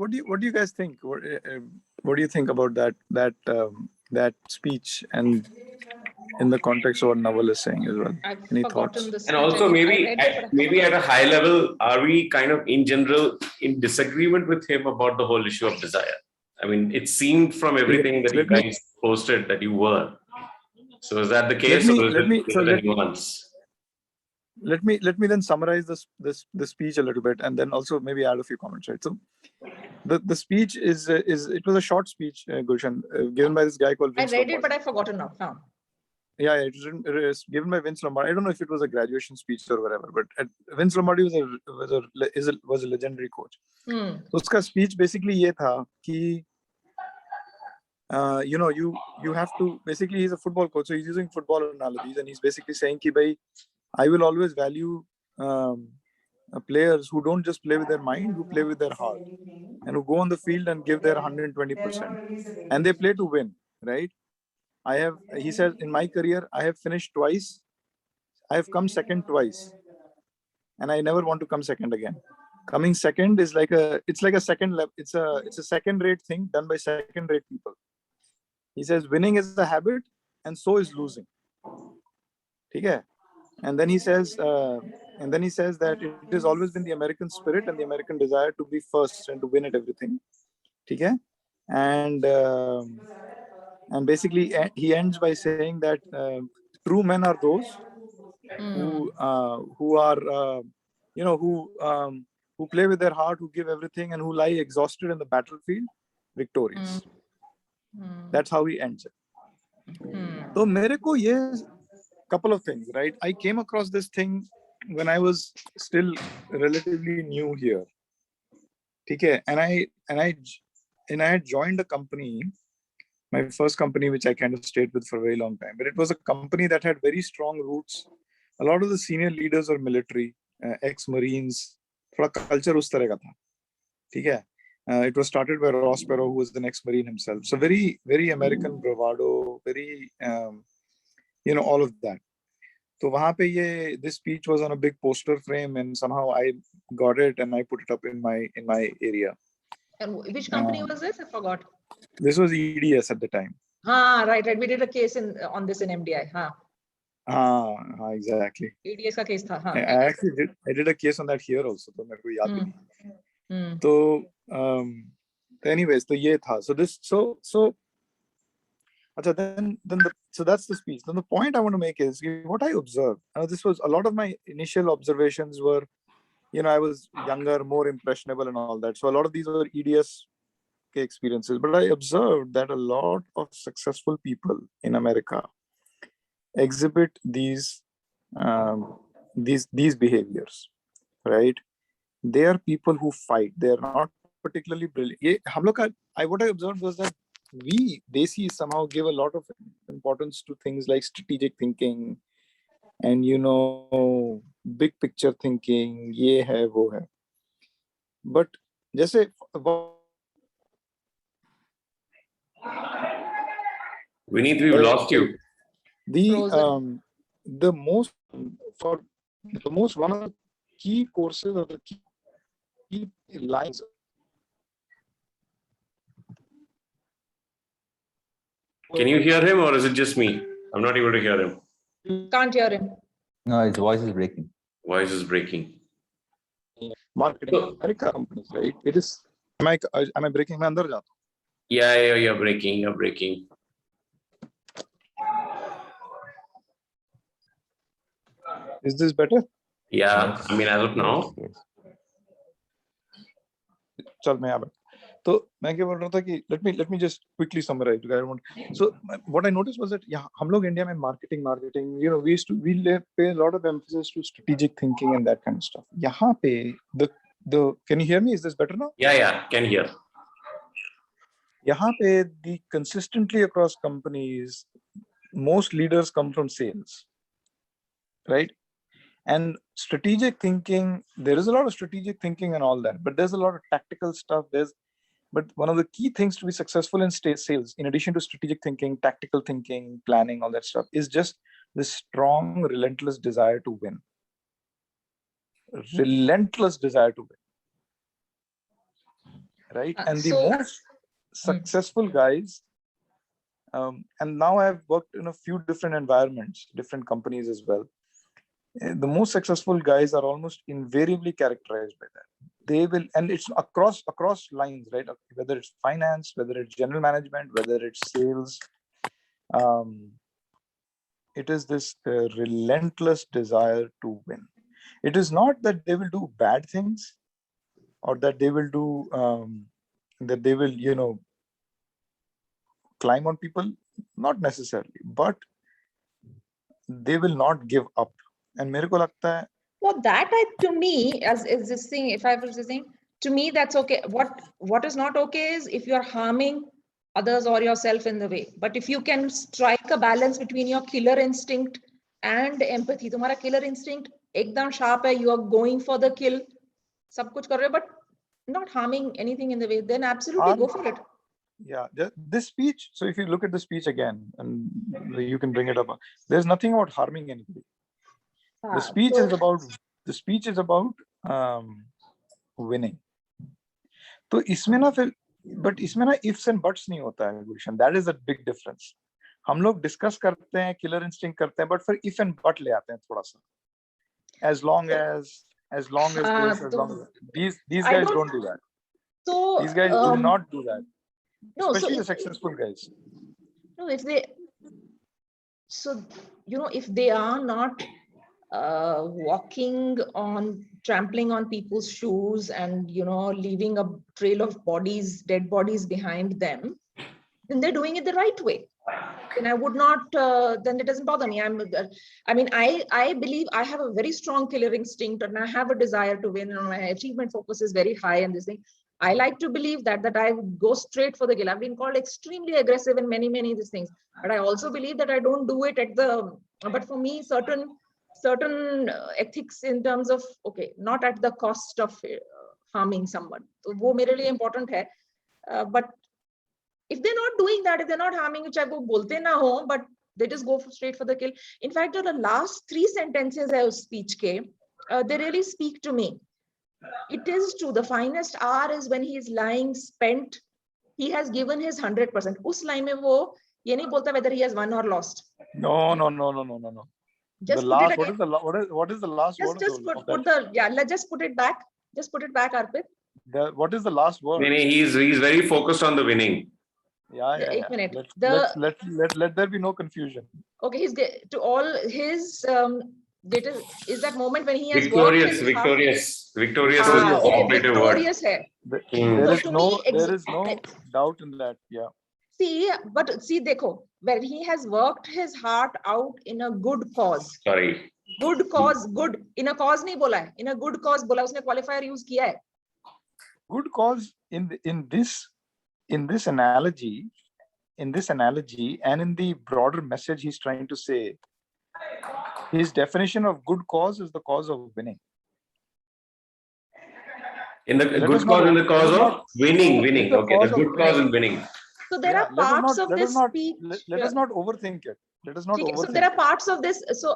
you guys think? What do you think about that speech and in the context of what Naval is saying as well? Any thoughts? And also maybe at a high level, are we kind of in general in disagreement with him about the whole issue of desire? I mean, it seemed from everything that you guys posted that you were. So is that the case? Let me then summarize this speech a little bit, and then also maybe add a few comments. Right. So the speech is it was a short speech, Gulshan, given by this guy called Vince Lombardi. It, but I've forgotten now. Huh. Yeah, it was given by Vince Lombardi. I don't know if it was a graduation speech or whatever, but Vince Lombardi was a legendary coach. So उसका speech basically ये था कि you have to basically, he's a football coach, so he's using football analogies, and he's basically saying कि भाई I will always value players who don't just play with their mind, who play with their heart, and who go on the field and give their 120%, and they play to win, right? He said, in my career, I have finished twice. I have come second twice, and I never want to come second again. Coming second is it's like a second level. It's a second-rate thing done by second-rate people. He says winning is a habit, and so is losing. Okay? And then he says that it has always been the American spirit and the American desire to be first and to win at everything. Okay? And basically he ends by saying that true men are those who play with their heart, who give everything, and who lie exhausted in the battlefield victorious. That's how he ends it. So mere ko ye couple of things, right? I came across this thing when I was still relatively new here. Okay? And I had joined a company, my first company, which I kind of stayed with for a very long time. But it was a company that had very strong roots. A lot of the senior leaders were military, ex-Marines. Thoda culture us tarah ka tha. Okay? It was started by Ross Perot, who was the ex-Marine himself. So very, very American bravado, very, all of that. So wahan pe this speech was on a big poster frame, and somehow I got it and I put it up in my area. And which company was this? I forgot. This was EDS at the time. Right. We did a case on this in MDI. Exactly. EDS ka case tha. I did a case on that here also. So mere ko yaad bhi nahi. So anyways, so ye tha. So that's the speech. Then the point I want to make is what I observed. This was a lot of my initial observations were, I was younger, more impressionable and all that. So a lot of these were EDS experiences. But I observed that a lot of successful people in America exhibit these behaviors, right? They are people who fight. They are not particularly brilliant. What I observed was that we Desis somehow give a lot of importance to things like strategic thinking and big picture thinking, ये है वो है. But जैसे Vineet, we've lost you. The most one of the key courses or the key lines. Can you hear him or is it just me? I'm not able to hear him. Can't hear him. No, his voice is breaking. Voice is breaking. Marketing companies, right? It is. Am I breaking? मैं अंदर जाता हूँ. Yeah, you're breaking. You're breaking. Is this better? Yeah, I mean, as of now. चल मैं यहाँ तो मैं क्या बोल रहा था कि let me just quickly summarize. So what I noticed was that हम लोग इंडिया में marketing, we pay a lot of emphasis to strategic thinking and that kind of stuff. यहाँ पे the can you hear me? Is this better now? Yeah, can hear. यहाँ पे the consistently across companies, most leaders come from sales, right? And strategic thinking, there is a lot of strategic thinking and all that, but there's a lot of tactical stuff. But one of the key things to be successful in sales, in addition to strategic thinking, tactical thinking, planning, all that stuff, is just this strong, relentless desire to win. Relentless desire to win. Right? And the most successful guys, and now I've worked in a few different environments, different companies as well. The most successful guys are almost invariably characterized by that. They will, and it's across lines, right? Whether it's finance, whether it's general management, whether it's sales, it is this relentless desire to win. It is not that they will do bad things, or that they will do climb on people. Not necessarily, but they will not give up. And मेरे को लगता है, well, that to me, as is this thing, if I was saying, to me, that's okay. What is not okay is if you're harming others or yourself in the way. But if you can strike a balance between your killer instinct and empathy, तुम्हारा killer instinct एकदम sharp है, you are going for the kill, सब कुछ कर रहे हो, but not harming anything in the way, then absolutely go for it. Yeah, this speech. So if you look at the speech again, and you can bring it up, there's nothing about harming anybody. The speech is about winning. तो इसमें ना फिर, but इसमें ना ifs and buts नहीं होता है, Gulshan. That is a big difference. हम लोग discuss करते हैं, killer instinct करते हैं, but फिर if and but ले आते हैं थोड़ा सा. As long as these guys don't do that. So these guys do not do that. No, especially the successful guys. No, if they are not trampling on people's shoes and leaving a trail of dead bodies behind them, then they're doing it the right way. Then I would not, then it doesn't bother me. I believe I have a very strong killer instinct and I have a desire to win, and my achievement focus is very high in this thing. I like to believe that I would go straight for the kill. I've been called extremely aggressive in many of these things, but I also believe that I don't do it but for me, certain ethics in terms of, okay, not at the cost of harming someone. So वो मेरे लिए important है. But if they're not doing that, if they're not harming, which I go बोलते ना हो, but they just go straight for the kill. In fact, the last 3 sentences है उस speech के, they really speak to me. It is true. The finest hour is when he is lying spent. He has given his 100%. उस line में वो ये नहीं बोलता whether he has won or lost. No. Just the last, what is the last word? Just put it back. Just put it back, Arpit. What is the last word? He's very focused on the winning. Yeah. One minute. Let there be no confusion. Okay, he's to all his is that moment when he has victorious is the operative word. There is no doubt in that. Yeah. See, देखो, when he has worked his heart out in a good cause. Sorry. Good cause, good. In a cause नहीं बोला है. In a good cause बोला, उसने qualifier use किया है. Good cause in this analogy in this analogy and in the broader message he's trying to say, his definition of good cause is the cause of winning. In the Let good us not cause, in the let cause us of not- winning. it's the Okay, the cause of good cause winning. in winning. So there Yeah, are parts of this speech. let us not overthink it. Let us not Okay, overthink so there are it. parts of this. So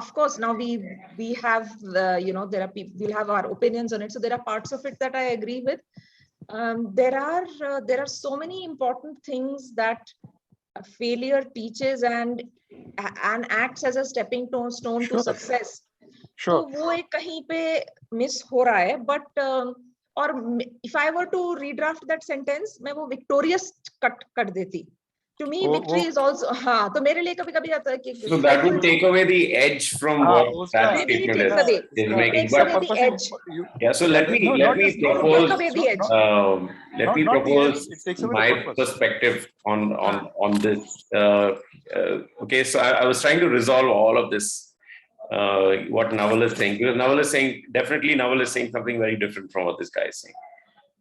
of course now we have there are people, we'll have our opinions on it. So there are parts of it that I agree with. There are so many important things that failure teaches and acts as a stepping stone to Sure. success. Sure. तो वो एक कहीं पे miss हो रहा है, but और if I were to redraft that sentence, मैं वो victorious cut देती. To me, victory is also हाँ. तो मेरे लिए कभी-कभी आता है कि So that would take away the edge from what that maybe it statement takes away. is It making. takes But away the edge. yeah, so let me propose. Take away the edge. Let me propose it takes away the my purpose. perspective on this. Okay, so I was trying to resolve all of this. What Naval is saying, because Naval is saying something very different from what this guy is saying.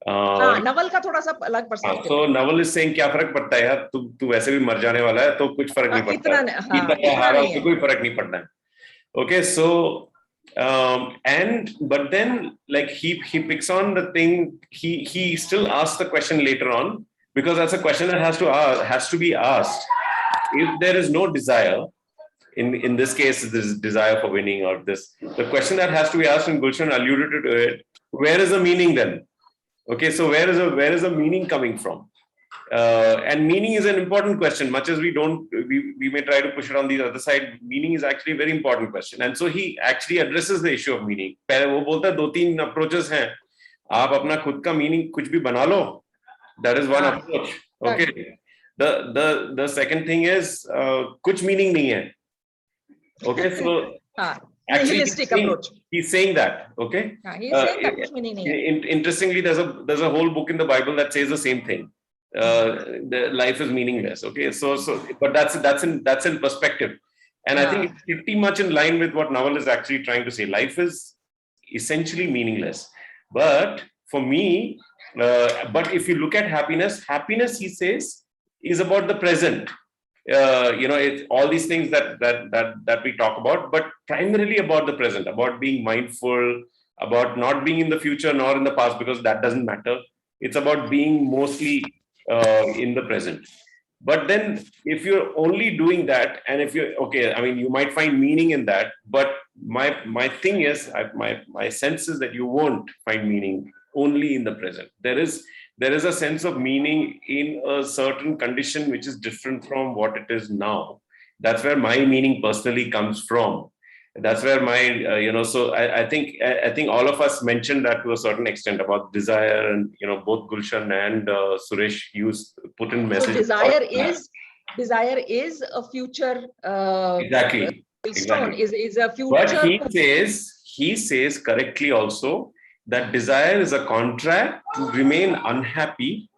हाँ, नवल का थोड़ा सा अलग perspective. So Naval is saying क्या फर्क पड़ता है यार, तू वैसे भी मर जाने वाला है, तो कुछ फर्क नहीं पड़ता है, इतना हारा तो कोई फर्क नहीं पड़ता है. Okay, so but then like he picks on the thing, he still asks the question later on, because that's a question that has to be asked. If there is no desire, in this case, this desire for winning or this, the question that has to be asked, and Gulshan alluded to it, where is the meaning then? Okay, so where is the meaning coming from? And meaning is an important question. Much as we may try to push it on the other side, meaning is actually a very important question. And so he actually addresses the issue of meaning. पहले वो बोलता है 2-3 approaches हैं. आप अपना खुद का meaning कुछ भी बना लो. That is one approach. Okay. The second thing is कुछ meaning नहीं है. Okay, so actually he's saying that. Okay. He's saying that कुछ meaning नहीं है. Interestingly, there's a whole book in the Bible that says the same thing. The life is meaningless. Okay, so but that's in perspective, and I think it's pretty much in line with what Naval is actually trying to say. Life is essentially meaningless, but for me, but if you look at happiness, he says, is about the present. It's all these things that we talk about, but primarily about the present, about being mindful, about not being in the future nor in the past, because that doesn't matter. It's about being mostly in the present. But then if you're only doing that, and if you're okay, I mean, you might find meaning in that, but my thing is, my sense is that you won't find meaning only in the present. There is a sense of meaning in a certain condition which is different from what it is now. That's where my meaning personally comes from. That's where my so I think all of us mentioned that to a certain extent about desire, and both Gulshan and Suresh put in message. So desire is a future exactly. Is a future. But he says correctly also that desire is a contract to remain unhappy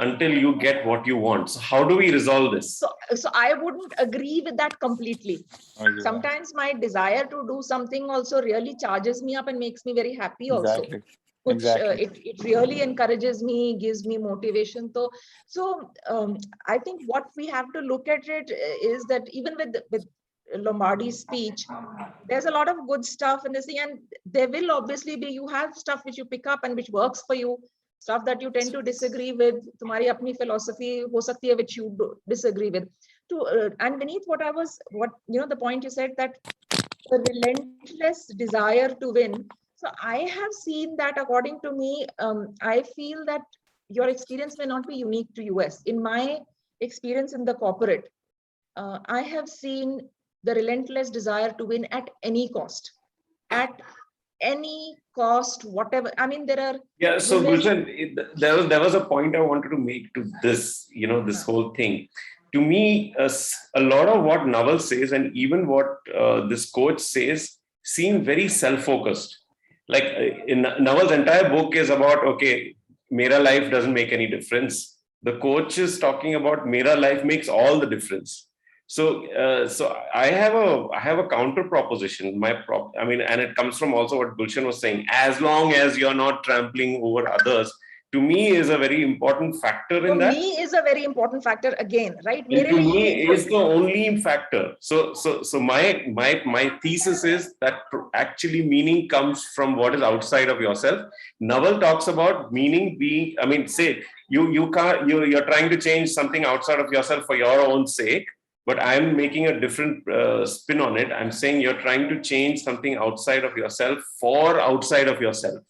until you get what you want. So how do we resolve this? So I wouldn't agree with that completely. Sometimes my desire to do something also really charges me up and makes me very happy also. Exactly. It really encourages me, gives me motivation. So I think what we have to look at it is that even with Lombardi's speech, there's a lot of good stuff in this thing, and there will obviously be, you have stuff which you pick up and which works for you, stuff that you tend to disagree with. तुम्हारी अपनी philosophy हो सकती है which you disagree with. And Vineet, the point you said, that the relentless desire to win. So I have seen that, according to me, I feel that your experience may not be unique to US. In my experience in the corporate, I have seen the relentless desire to win at any cost. At any cost, whatever. I mean, there are. Yeah. So Gulshan, there was a point I wanted to make to this. This whole thing. To me, a lot of what Naval says, and even what this coach says, seem very self-focused. Like in Naval's entire book is about, okay, Mera life doesn't make any difference. The coach is talking about Mera life makes all the difference. So I have a counter proposition. And it comes from also what Gulshan was saying. As long as you're not trampling over others, to me is a very important factor in For that. me is a very important factor again, right? And to me is the only factor. So my thesis is that actually meaning comes from what is outside of yourself. Naval talks about meaning being, I mean, say you're trying to change something outside of yourself for your own sake, but I'm making a different spin on it. I'm saying you're trying to change something outside of yourself for outside of yourself.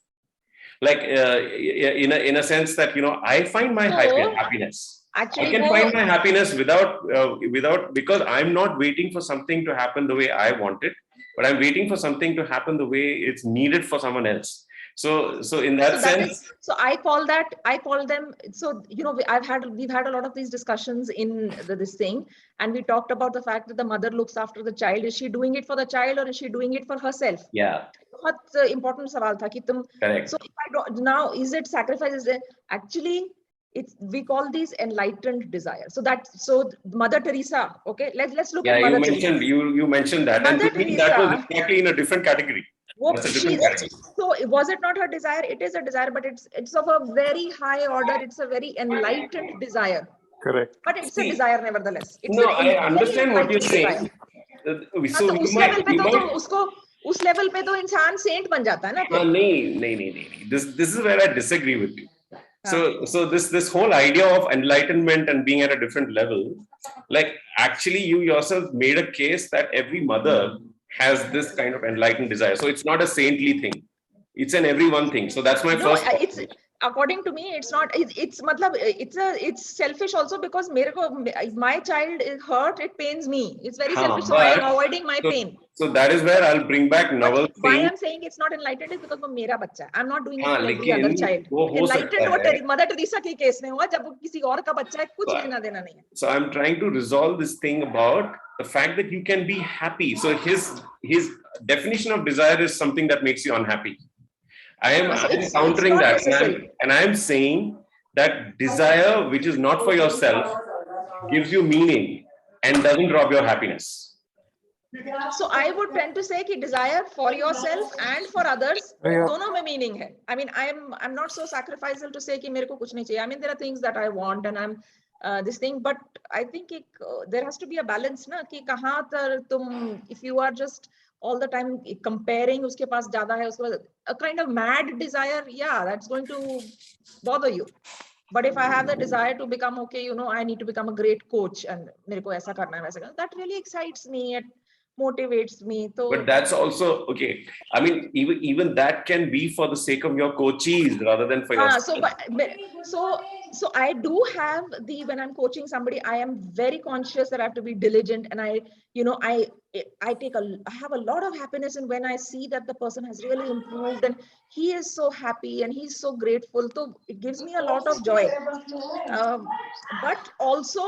Like in a sense that, you know, I find my happiness. Actually, I can find my happiness without, because I'm not waiting for something to happen the way I want it, but I'm waiting for something to happen the way it's needed for someone else. So in that sense, so I call them. So, you know, we've had a lot of these discussions in this thing, and we talked about the fact that the mother looks after the child. Is she doing it for the child or is she doing it for herself? Yeah. बहुत important सवाल था कि तुम. Correct. So if I don't, now is it sacrifice? Actually, we call these enlightened desires. So Mother Teresa. Okay, let's look at Mother Teresa. You mentioned that, Mother and to me that was exactly in a different category. So was it not her desire? It is a desire, but it's of a very high order. It's a very enlightened desire. Correct. But it's a desire nevertheless. I understand what you're saying. So उस level पे तो इंसान Saint बन जाता है ना. नहीं. This is where I disagree with you. So this whole idea of enlightenment and being at a different level, like actually you yourself made a case that every mother has this kind of enlightened desire. So it's not a saintly thing. It's an everyone thing. So that's my first. It's, according to me, it's not. It's selfish also, because my child is hurt. It pains me. It's very selfish. So I am avoiding my pain. So that is where I'll bring back Naval. Why I'm saying it's not enlightened is because वो मेरा बच्चा है. I'm not doing it for every other child. Enlightened वो Mother Teresa के case में हुआ, जब वो किसी और का बच्चा है, कुछ लेना देना नहीं है. So I'm trying to resolve this thing about the fact that you can be happy. So his definition of desire is something that makes you unhappy. I am countering that, and I am saying that desire which is not for yourself gives you meaning and doesn't rob your happiness. So I would tend to say कि desire for yourself and for others, दोनों में meaning है. I mean, I'm not so sacrificial to say कि मेरे को कुछ नहीं चाहिए. I mean, there are things that I want and I'm this thing, but I think there has to be a balance ना, कि कहाँ तर तुम, if you are just all the time comparing, उसके पास ज़्यादा है, उसके पास a kind of mad desire, yeah, that's going to bother you. But if I have the desire to become, okay, you know, I need to become a great coach and मेरे को ऐसा करना है, वैसा करना, that really excites me. It motivates me. But that's also okay. I mean, even that can be for the sake of your coachees rather than for yourself. So I do have when I'm coaching somebody, I am very conscious that I have to be diligent, and I have a lot of happiness, and when I see that the person has really improved and he is so happy and he's so grateful, so it gives me a lot of joy. But also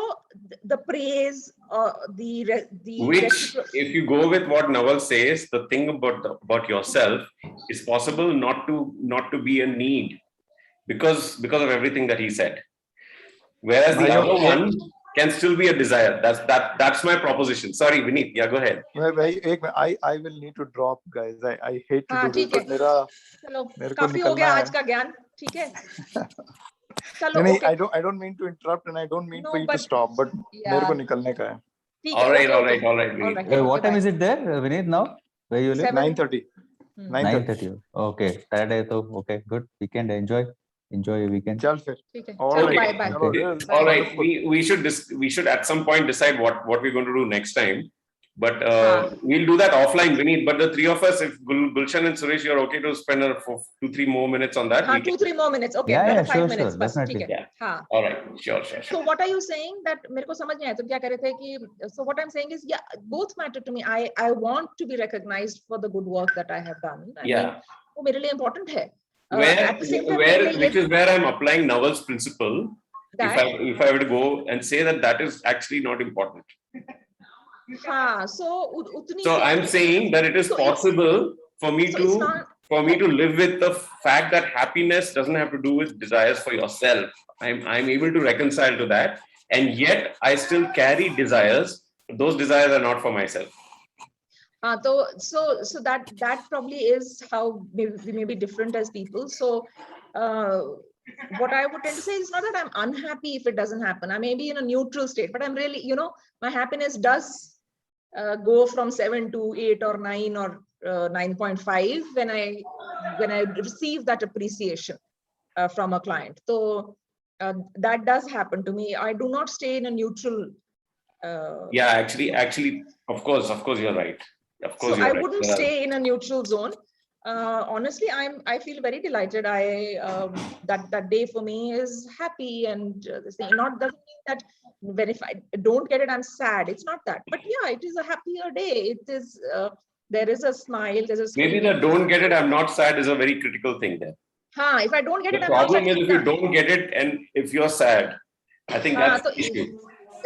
the praise, which, if you go with what Naval says, the thing about yourself is possible not to be a need because of everything that he said, whereas the other one can still be a desire. That's my proposition. Sorry, Vineet. Yeah, go ahead. I will need to drop, guys. I hate to do this, but मेरे को काफी हो गया आज का ज्ञान, ठीक है? नहीं, I don't mean to interrupt and I don't mean for you to stop, but मेरे को निकलने का है. All right, Vineet. What time is it there, Vineet, now? Where you live? 9:30. 9:30. Okay, Saturday, so okay, good. Weekend, enjoy your weekend. चल फिर. All right. Bye. All right. We should at some point decide what we're going to do next time. But we'll do that offline, Vineet. But the three of us, if Gulshan and Suresh, you're okay to spend 2-3 more minutes on that. 2-3 more minutes. Okay. Yeah, 5 minutes. Sure, definitely. Yeah. All right. Sure. So what are you saying that मेरे को समझ नहीं आया तुम क्या कह रहे थे कि, so what I'm saying is, yeah, both matter to me. I want to be recognized for the good work that I have done. I mean, वो मेरे लिए important है. Which is where I'm applying Naval's principle. If I were to go and say that is actually not important. So I'm saying that it is possible for me to live with the fact that happiness doesn't have to do with desires for yourself. I'm able to reconcile to that, and yet I still carry desires. Those desires are not for myself. So that probably is how we may be different as people. So what I would tend to say is not that I'm unhappy if it doesn't happen. I may be in a neutral state, but I'm really, my happiness does go from 7 to 8 or 9 or 9.5 when I receive that appreciation from a client. So that does happen to me. I do not stay in a neutral. Yeah, actually, of course, you're right. Of course, so I wouldn't stay in a neutral zone. Honestly, I feel very delighted. That day for me is happy, and this thing not doesn't mean that when if I don't get it, I'm sad. It's not that, but yeah, it is a happier day. It is there is a smile. There's a maybe the don't get it, I'm not sad is a very critical thing there. If I don't get it, The I'm not sad. problem is if you don't get it and if you're sad, I think that's the issue.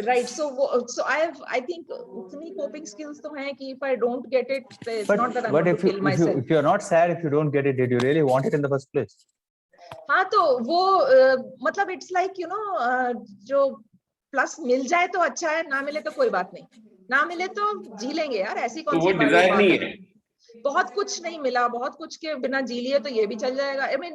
Right. So I think utni coping skills to hai ki if I don't get it, it's not that I'm going to kill myself. If you're not sad, if you don't get it, did you really want it in the first place? हाँ तो वो मतलब it's like जो plus मिल जाए तो अच्छा है, ना मिले तो कोई बात नहीं, ना मिले तो जी लेंगे यार, ऐसी कौन सी बात है। बहुत कुछ नहीं मिला, बहुत कुछ के बिना जी लिए तो ये भी चल जाएगा. I mean,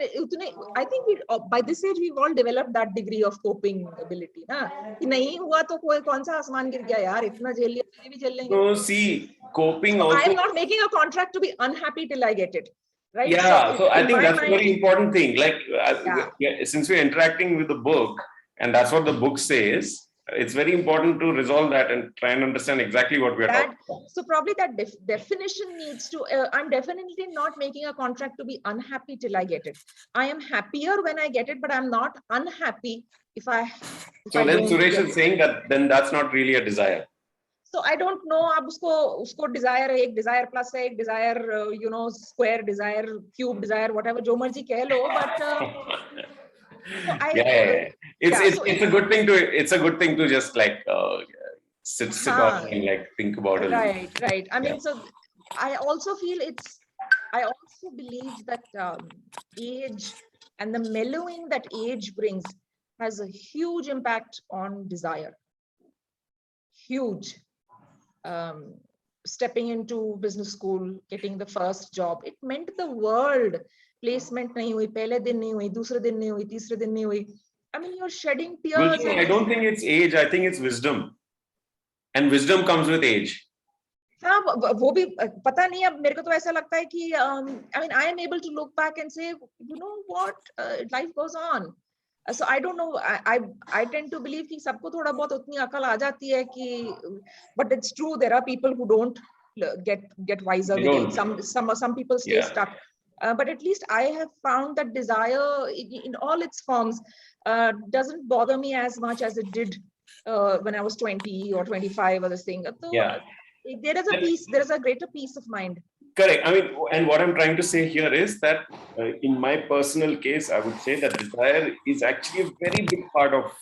I think by this age we've all developed that degree of coping ability ना, कि नहीं हुआ तो कोई कौन सा आसमान गिर गया यार, इतना झेल लिया तो ये भी झेल लेंगे. So see, coping so also. I am not making a contract to be unhappy till I get it. Right? Yeah, so I think that's a very important thing. Like, since we're interacting with the book, and that's what the book says, it's very important to resolve that and try and understand exactly what we're talking about. So probably that definition needs to, I'm definitely not making a contract to be unhappy till I get it. I am happier when I get it, but I'm not unhappy if I then Suresh is saying that then that's not really a desire. So I don't know, अब उसको desire है, एक desire plus है, एक desire, square desire, cube desire, whatever, जो मर्जी कह लो, but it's a good thing to just like sit down and like think about it. Right. I mean, so I also believe that age and the mellowing that age brings has a huge impact on desire. Huge. Stepping into business school, getting the first job, it meant the world. Placement nahi hui, pehle din nahi hui, dusre din nahi hui, teesre din nahi hui. I mean, you're shedding tears. Well, I don't think it's age. I think it's wisdom, and wisdom comes with age. हाँ, वो भी पता नहीं, अब मेरे को तो ऐसा लगता है कि I mean, I am able to look back and say, you know what, life goes on. So I don't know. I tend to believe कि सबको थोड़ा बहुत उतनी अकल आ जाती है कि, but it's true, there are people who don't get wiser with it. Some people stay stuck. But at least I have found that desire in all its forms doesn't bother me as much as it did when I was 20 or 25 or this thing. So, there is a peace, there is a greater peace of mind. Correct. I mean, and what I'm trying to say here is that in my personal case, I would say that desire is actually a very big part of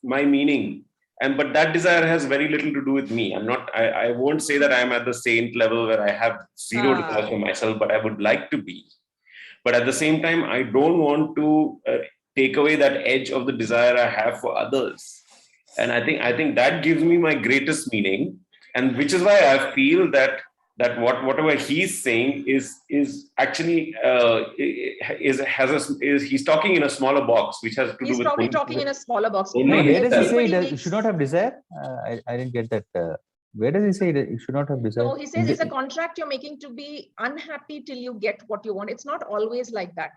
my meaning. But that desire has very little to do with me. I won't say that I'm at the saint level where I have zero desire for myself, but I would like to be. But at the same time, I don't want to take away that edge of the desire I have for others. And I think that gives me my greatest meaning. And which is why I feel that whatever he's saying is actually he's talking in a smaller box, which has to do with. He's probably talking in a smaller box. Where does he say that you should not have desire? I didn't get that. Where does he say that you should not have desire? No, he says it's a contract you're making to be unhappy till you get what you want. It's not always like that.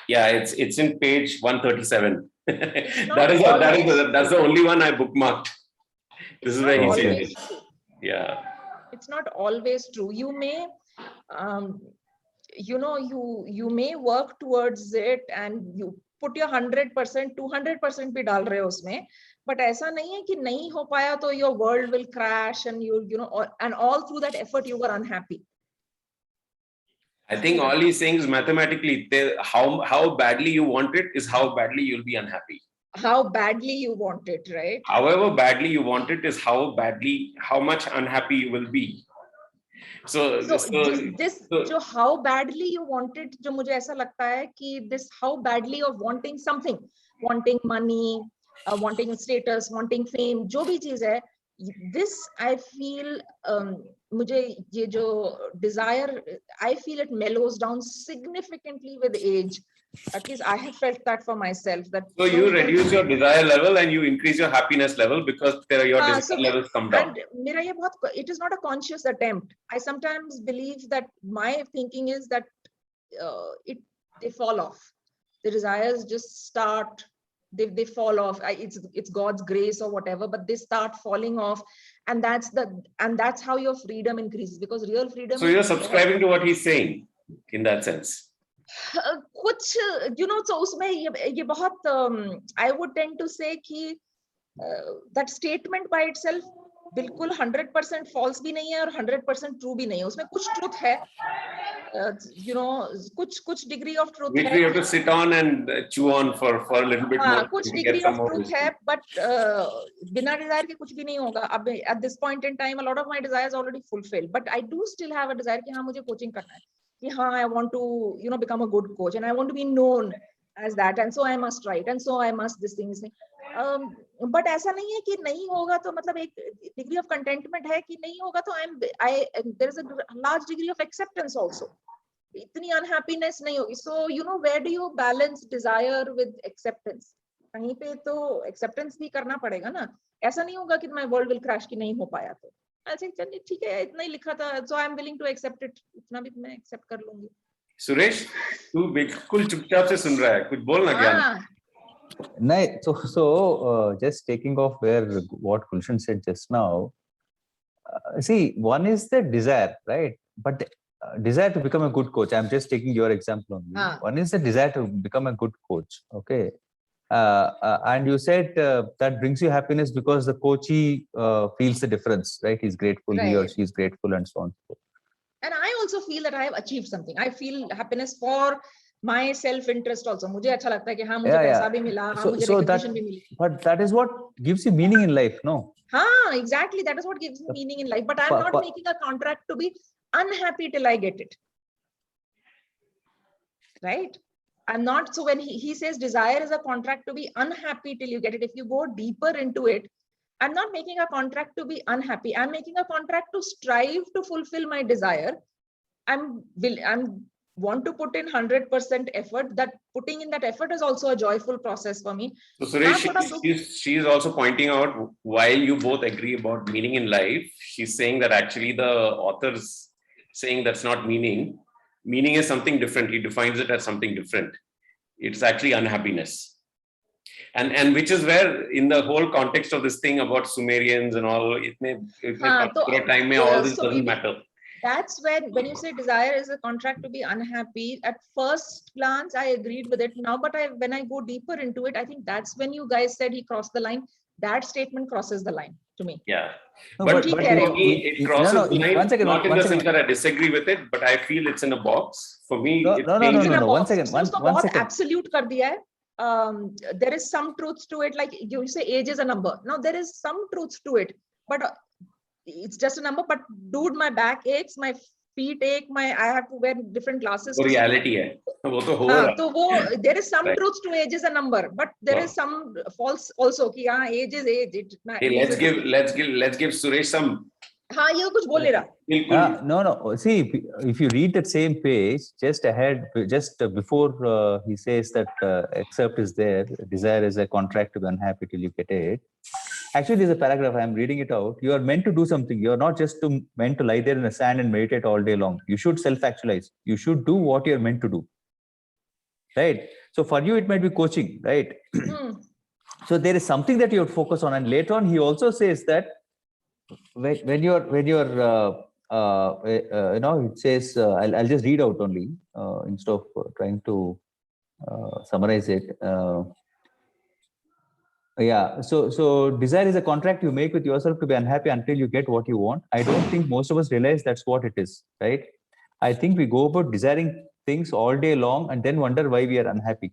Yeah, it's in page 137. That's the only one I bookmarked. This is where he says it. Yeah. It's not always true. You may, you may work towards it and you put your 100%, 200% bhi dal rahe ho usme, but aisa nahi hai ki nahi ho paya to your world will crash and and all through that effort you were unhappy. I think all he's saying is mathematically, how badly you want it is how badly you'll be unhappy. How badly you want it, right? However badly you want it is how much unhappy you will be. So how badly you want it, जो मुझे ऐसा लगता है कि this how badly of wanting something, wanting money, wanting status, wanting fame, जो भी चीज है, this I feel मुझे ये जो desire, I feel it mellows down significantly with age. At least I have felt that for myself. That So you reduce your desire level and you increase your happiness level because your desire levels come down. And मेरा ये बहुत, it is not a conscious attempt. I sometimes believe that my thinking is that they fall off. The desires just start, they fall off. It's God's grace or whatever, but they start falling off, and that's how your freedom increases, because real freedom. So you're subscribing to what he's saying in that sense. कुछ so उसमें ये बहुत I would tend to say कि that statement by itself बिल्कुल 100% false भी नहीं है और 100% true भी नहीं है. उसमें कुछ truth है, कुछ degree of truth Which है. we have to sit on and chew on for a little bit more. कुछ degree of truth है, but बिना desire के कुछ भी नहीं होगा. अब at this point in time, a lot of my desires already fulfilled, but I do still have a desire कि हाँ मुझे coaching करना है. कि हाँ, I want to become a good coach and I want to be known as that, and so I must write, and so I must this thing. But ऐसा नहीं है कि नहीं होगा तो मतलब एक degree of contentment है कि नहीं होगा तो there is a large degree of acceptance also. इतनी unhappiness नहीं होगी. So where do you balance desire with acceptance? कहीं पे तो acceptance भी करना पड़ेगा ना. ऐसा नहीं होगा कि my world will crash कि नहीं हो पाया तो. I think चलिए ठीक है, इतना ही लिखा था, so I am willing to accept it. इतना भी मैं accept कर लूंगी. सुरेश, तू बिल्कुल चुपचाप से सुन रहा है, कुछ बोल ना ज्ञान. No, so just taking off where what Gulshan said just now. See, one is the desire, right? But desire to become a good coach. I'm just taking your example only. One is the desire to become a good coach. Okay. And you said that brings you happiness because the coachee feels the difference, right? He's grateful, right. He or she is grateful, and so on. And I also feel that I have achieved something. I feel happiness for my self-interest also. मुझे अच्छा लगता है कि हाँ मुझे पैसा भी मिला, हाँ मुझे recognition भी मिली. But that is what gives you meaning in life, no? हाँ, exactly. That is what gives me meaning in life. But I'm not making a contract to be unhappy till I get it. Right? I'm not. So when he says desire is a contract to be unhappy till you get it, if you go deeper into it, I'm not making a contract to be unhappy. I'm making a contract to strive to fulfill my desire. I'm want to put in 100% effort. That putting in that effort is also a joyful process for me. So Suresh, she's also pointing out, while you both agree about meaning in life, she's saying that actually the author's saying that's not meaning. Meaning is something different. He defines it as something different. It's actually unhappiness. And which is where in the whole context of this thing about Sumerians and all, all this doesn't matter. That's when you say desire is a contract to be unhappy, at first glance, I agreed with it. Now, but when I go deeper into it, I think that's when you guys said he crossed the line. That statement crosses the line to me. Yeah. But for me, it crosses the line, not in the sense that I disagree with it, but I feel it's in a box. For me, no. 1 second. One second. Absolute kar diya hai. There is some truth to it. Like you say, age is a number. Now, there is some truth to it, but it's just a number. But dude, my back aches, my feet ache, I have to wear different glasses. So reality hai. There is some truth to age is a number, but there is some false also. Ki, age is age. Let's give Suresh some. ये कुछ बोल नहीं रहा. No. See, if you read that same page, just before he says that accept is there, desire is a contract to be unhappy till you get it. Actually, there's a paragraph, I'm reading it out. You are meant to do something. You're not just meant to lie there in the sand and meditate all day long. You should self-actualize. You should do what you're meant to do. Right? So for you, it might be coaching, right? So there is something that you have to focus on. And later on, he also says that when you're it says, I'll just read out only instead of trying to summarize it. So desire is a contract you make with yourself to be unhappy until you get what you want. I don't think most of us realize that's what it is, right? I think we go about desiring things all day long and then wonder why we are unhappy.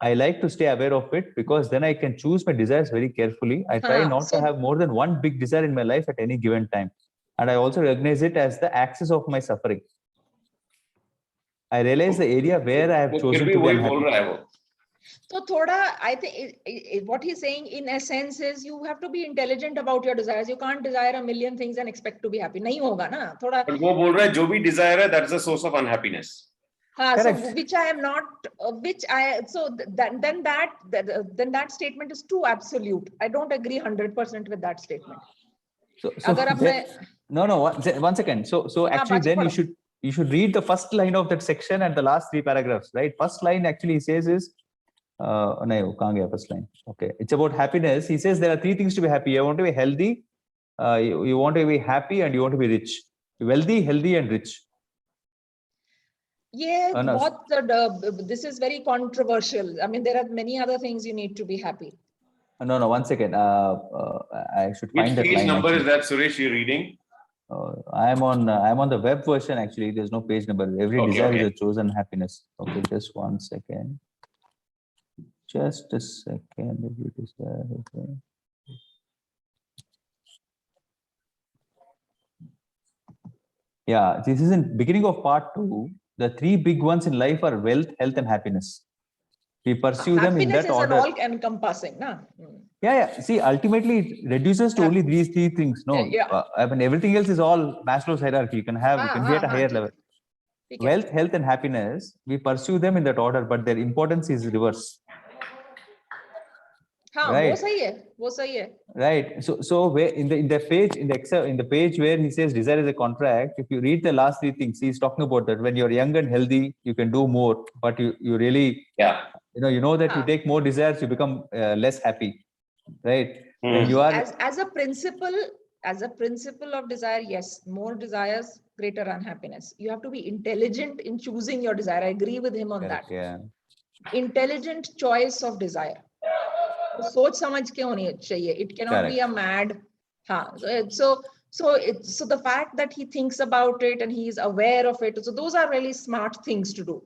I like to stay aware of it because then I can choose my desires very carefully. I try not to have more than one big desire in my life at any given time. And I also recognize it as the axis of my suffering. I realize the area where I have chosen to be unhappy. So thoda, I think what he's saying in essence is you have to be intelligent about your desires. You can't desire a million things and expect to be happy. नहीं होगा ना थोड़ा. But वो बोल रहा है जो भी desire है, that's the source of unhappiness. So which I am not, then that statement is too absolute. I don't agree 100% with that statement. So one second. So actually, then you should read the first line of that section and the last 3 paragraphs, right? First line actually says is, no, first line. Okay, it's about happiness. He says there are 3 things to be happy. You want to be healthy, you want to be happy, and you want to be rich. Wealthy, healthy, and rich. Yeah, this is very controversial. I mean, there are many other things you need to be happy. No, 1 second. I should find that line. Which page number actually. is that, Suresh, you're reading? I'm on the web version actually. There's no page number. Every desire is a chosen happiness. Okay, just 1 second. Just a second. Every desire. Okay. Yeah, this is in beginning of part 2. The 3 big ones in life are wealth, health, and happiness. We pursue them in that order. Happiness is all encompassing, na? Yeah. See, ultimately it reduces to only these 3 things. No, I mean everything else is all Maslow's hierarchy. You can be at a higher level. Wealth, health, and happiness. We pursue them in that order, but their importance is reverse. Right. Right. So where in the page where he says desire is a contract, if you read the last 3 things, he's talking about that when you're young and healthy, you can do more, but you really you know that you take more desires, you become less happy, right? And you are as a principle of desire, yes, more desires, greater unhappiness. You have to be intelligent in choosing your desire. I agree with him on that. Yeah. Intelligent choice of desire. सोच समझ के होनी चाहिए. It cannot be a mad. So the fact that he thinks about it and he is aware of it, so those are really smart things to do.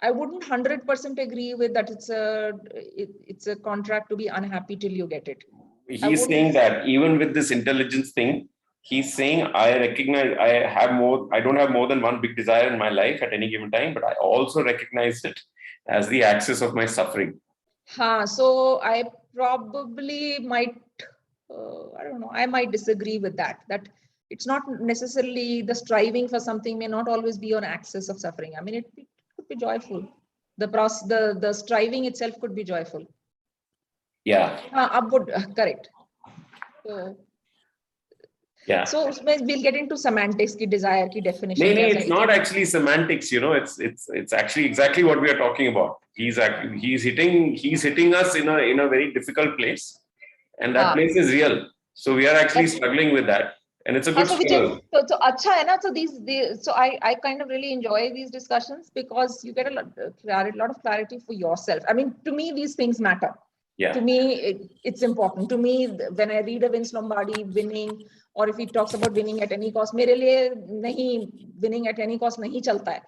I wouldn't 100% agree with that. It's a contract to be unhappy till you get it. He's saying that even with this intelligence thing, he's saying I recognize I don't have more than one big desire in my life at any given time, but I also recognize it as the axis of my suffering. So I probably might, I don't know, I might disagree with that. That it's not necessarily the striving for something may not always be on axis of suffering. I mean, it could be joyful. The striving itself could be joyful. Yeah. Correct. So we'll get into semantics, ki desire, ki definition. No, it's not actually semantics. It's actually exactly what we are talking about. He's hitting us in a very difficult place, and that place is real. So we are actually struggling with that, and it's a good struggle. So acha hai na. So I kind of really enjoy these discussions because you get a lot of clarity for yourself. I mean, to me, these things matter. Yeah. To me, it's important. To me, when I read a Vince Lombardi winning, or if he talks about winning at any cost, मेरे लिए winning at any cost नहीं चलता है.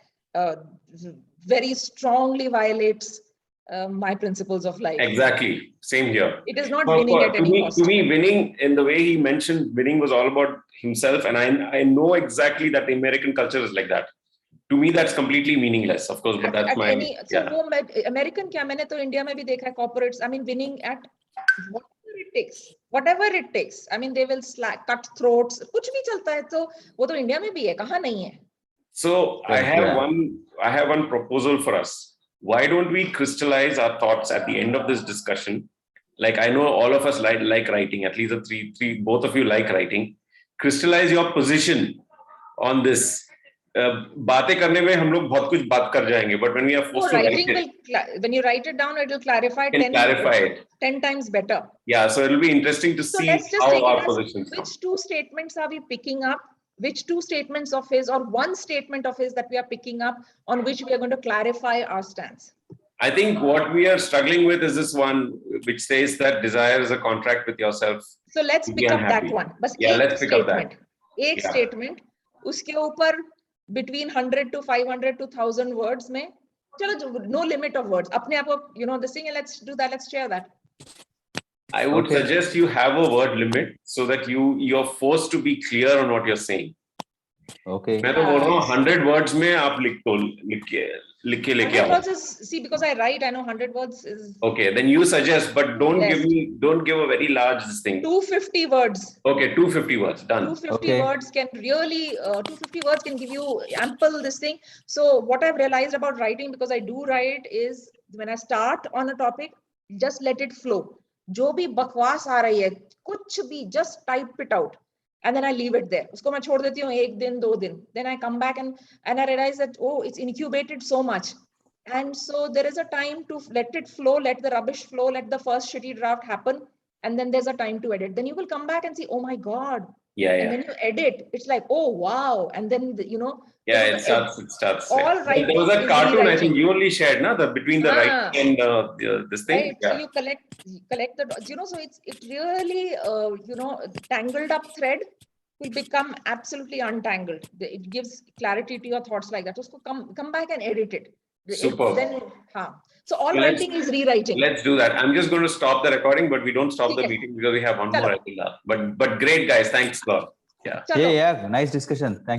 Very strongly violates my principles of life. Exactly. Same here. It is not winning at any cost. To me, winning in the way he mentioned, winning was all about himself, and I know exactly that the American culture is like that. To me, that's completely meaningless, of course, but that's my. American क्या मैंने तो India में भी देखा है corporates. I mean, winning at whatever it takes. I mean, they will cut throats. कुछ भी चलता है तो वो तो इंडिया में भी है. कहाँ नहीं है? So I have one proposal for us. Why don't we crystallize our thoughts at the end of this discussion? Like I know all of us like writing. At least the three, both of you like writing. Crystallize your position on this. बातें करने में हम लोग बहुत कुछ बात कर जाएंगे, but when we are forced to write it, when you write it down, it will clarify 10 times better. Yeah, so it will be interesting to see how our positions. Which 2 statements are we picking up? Which 2 statements of his, or 1 statement of his that we are picking up, on which we are going to clarify our stance? I think what we are struggling with is this one, which says that desire is a contract with yourself. So let's pick up that one. Let's pick up that. एक statement, उसके ऊपर between 100 to 500 to 1000 words में, चलो, no limit of words. अपने आप को, this thing, let's do that. Let's share that. I would suggest you have a word limit so that you're forced to be clear on what you're saying. Okay. मैं तो बोल रहा हूँ 100 words में आप लिख के लिख के 100 words is, see, because I write, I know 100 words is. Okay, then you suggest, but don't Yes. don't give a very large thing. 250 words. Okay, 250 words, done. 250 Okay. words can really, 250 words can give you ample this thing. So what I've realized about writing, because I do write, is when I start on a topic, just let it flow. जो भी बकवास आ रही है, कुछ भी, just type it out. And then I leave it there. उसको मैं छोड़ देती हूँ 1 दिन, 2 दिन. Then I come back and I realize that, oh, it's incubated so much. And so there is a time to let it flow, let the rubbish flow, let the first shitty draft happen. And then there's a time to edit. Then you will come back and see, oh my God. Yeah, And yeah. when you edit, it's like, oh, wow. And then, you know. Yeah, it starts. All right. There was a cartoon, I think you only shared, na, between the writing and this thing. Right. So you collect the, you know, so it really, you know, tangled up thread will become absolutely untangled. It gives clarity to your thoughts like that. So come back and edit it. Super. Then, so all writing is rewriting. Let's do that. I'm just going to stop the recording, but we don't stop the meeting because we have one more. But great, guys. Thanks a lot. Yeah. Yeah. Nice discussion. Thank you.